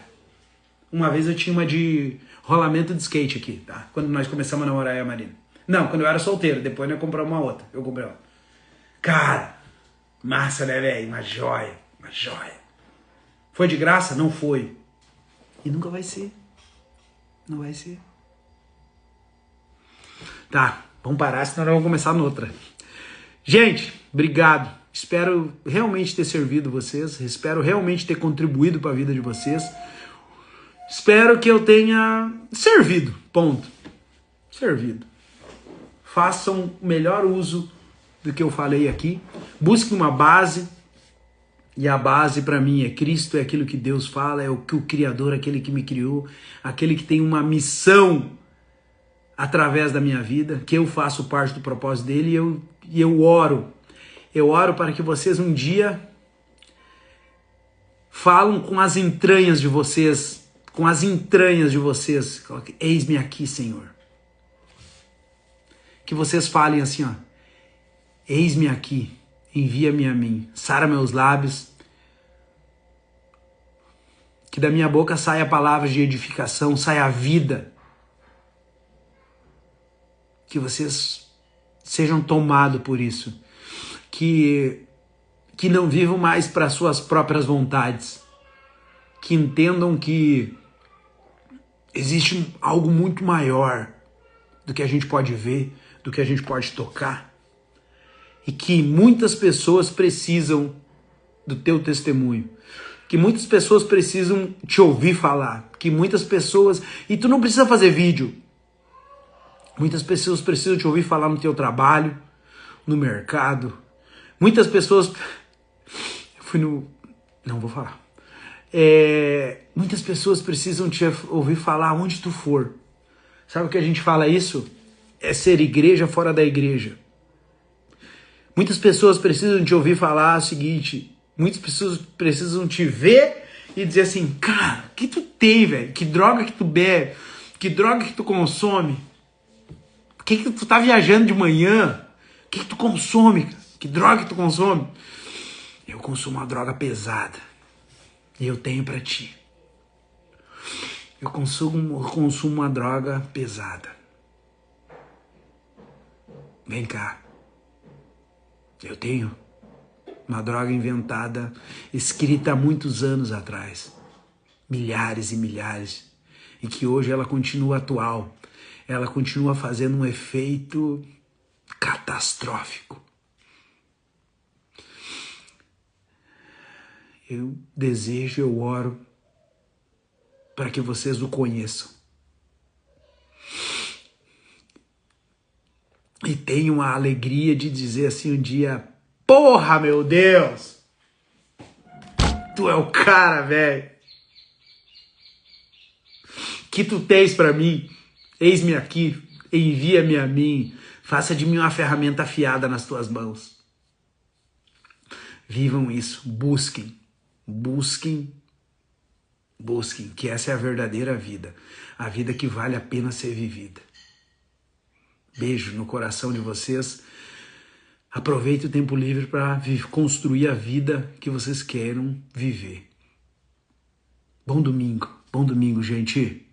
Uma vez eu tinha uma de rolamento de skate aqui, tá? Quando nós começamos a namorar a Marina. Não, quando eu era solteiro. Depois nós compramos uma outra. Eu comprei uma. Cara, massa, né, velho? Uma joia. Uma joia. Foi de graça? Não foi. E nunca vai ser. Não vai ser. Tá. Vamos parar, senão nós vamos começar noutra. Gente, obrigado. Espero realmente ter servido vocês. Espero realmente ter contribuído para a vida de vocês. Espero que eu tenha servido. Ponto. Servido. Façam o melhor uso do que eu falei aqui. Busquem uma base. E a base para mim é Cristo, é aquilo que Deus fala, é o que o Criador, aquele que me criou, aquele que tem uma missão através da minha vida, que eu faço parte do propósito dele e eu oro. Eu oro para que vocês um dia falam com as entranhas de vocês, eis-me aqui, Senhor. Que vocês falem assim, ó, eis-me aqui, envia-me a mim, sara meus lábios, que da minha boca saia palavras de edificação, saia a vida, que vocês sejam tomados por isso, que não vivam mais para suas próprias vontades, que entendam que existe algo muito maior do que a gente pode ver, do que a gente pode tocar, e que muitas pessoas precisam do teu testemunho, que muitas pessoas precisam te ouvir falar, que muitas pessoas, e tu não precisa fazer vídeo, muitas pessoas precisam te ouvir falar no teu trabalho, no mercado. Muitas pessoas... Não vou falar. Muitas pessoas precisam te ouvir falar onde tu for. Sabe o que a gente fala isso? É ser igreja fora da igreja. Muitas pessoas precisam te ouvir falar o seguinte. Muitas pessoas precisam te ver e dizer assim, cara, que tu tem, velho? Que droga que tu bebe? Que droga que tu consome? Por que tu tá viajando de manhã? O que tu consome, cara? Que droga que tu consome? Eu consumo uma droga pesada. E eu tenho pra ti. Eu consumo uma droga pesada. Vem cá. Eu tenho uma droga inventada, escrita há muitos anos atrás. Milhares e milhares. E que hoje ela continua atual. Ela continua fazendo um efeito catastrófico. Eu desejo, eu oro para que vocês o conheçam. E tenham a alegria de dizer assim um dia, porra, meu Deus! Tu é o cara, velho! Que tu tens para mim? Eis-me aqui, envia-me a mim, faça de mim uma ferramenta afiada nas tuas mãos. Vivam isso, busquem, busquem, busquem, que essa é a verdadeira vida, a vida que vale a pena ser vivida. Beijo no coração de vocês. Aproveite o tempo livre para construir a vida que vocês queiram viver. Bom domingo, gente.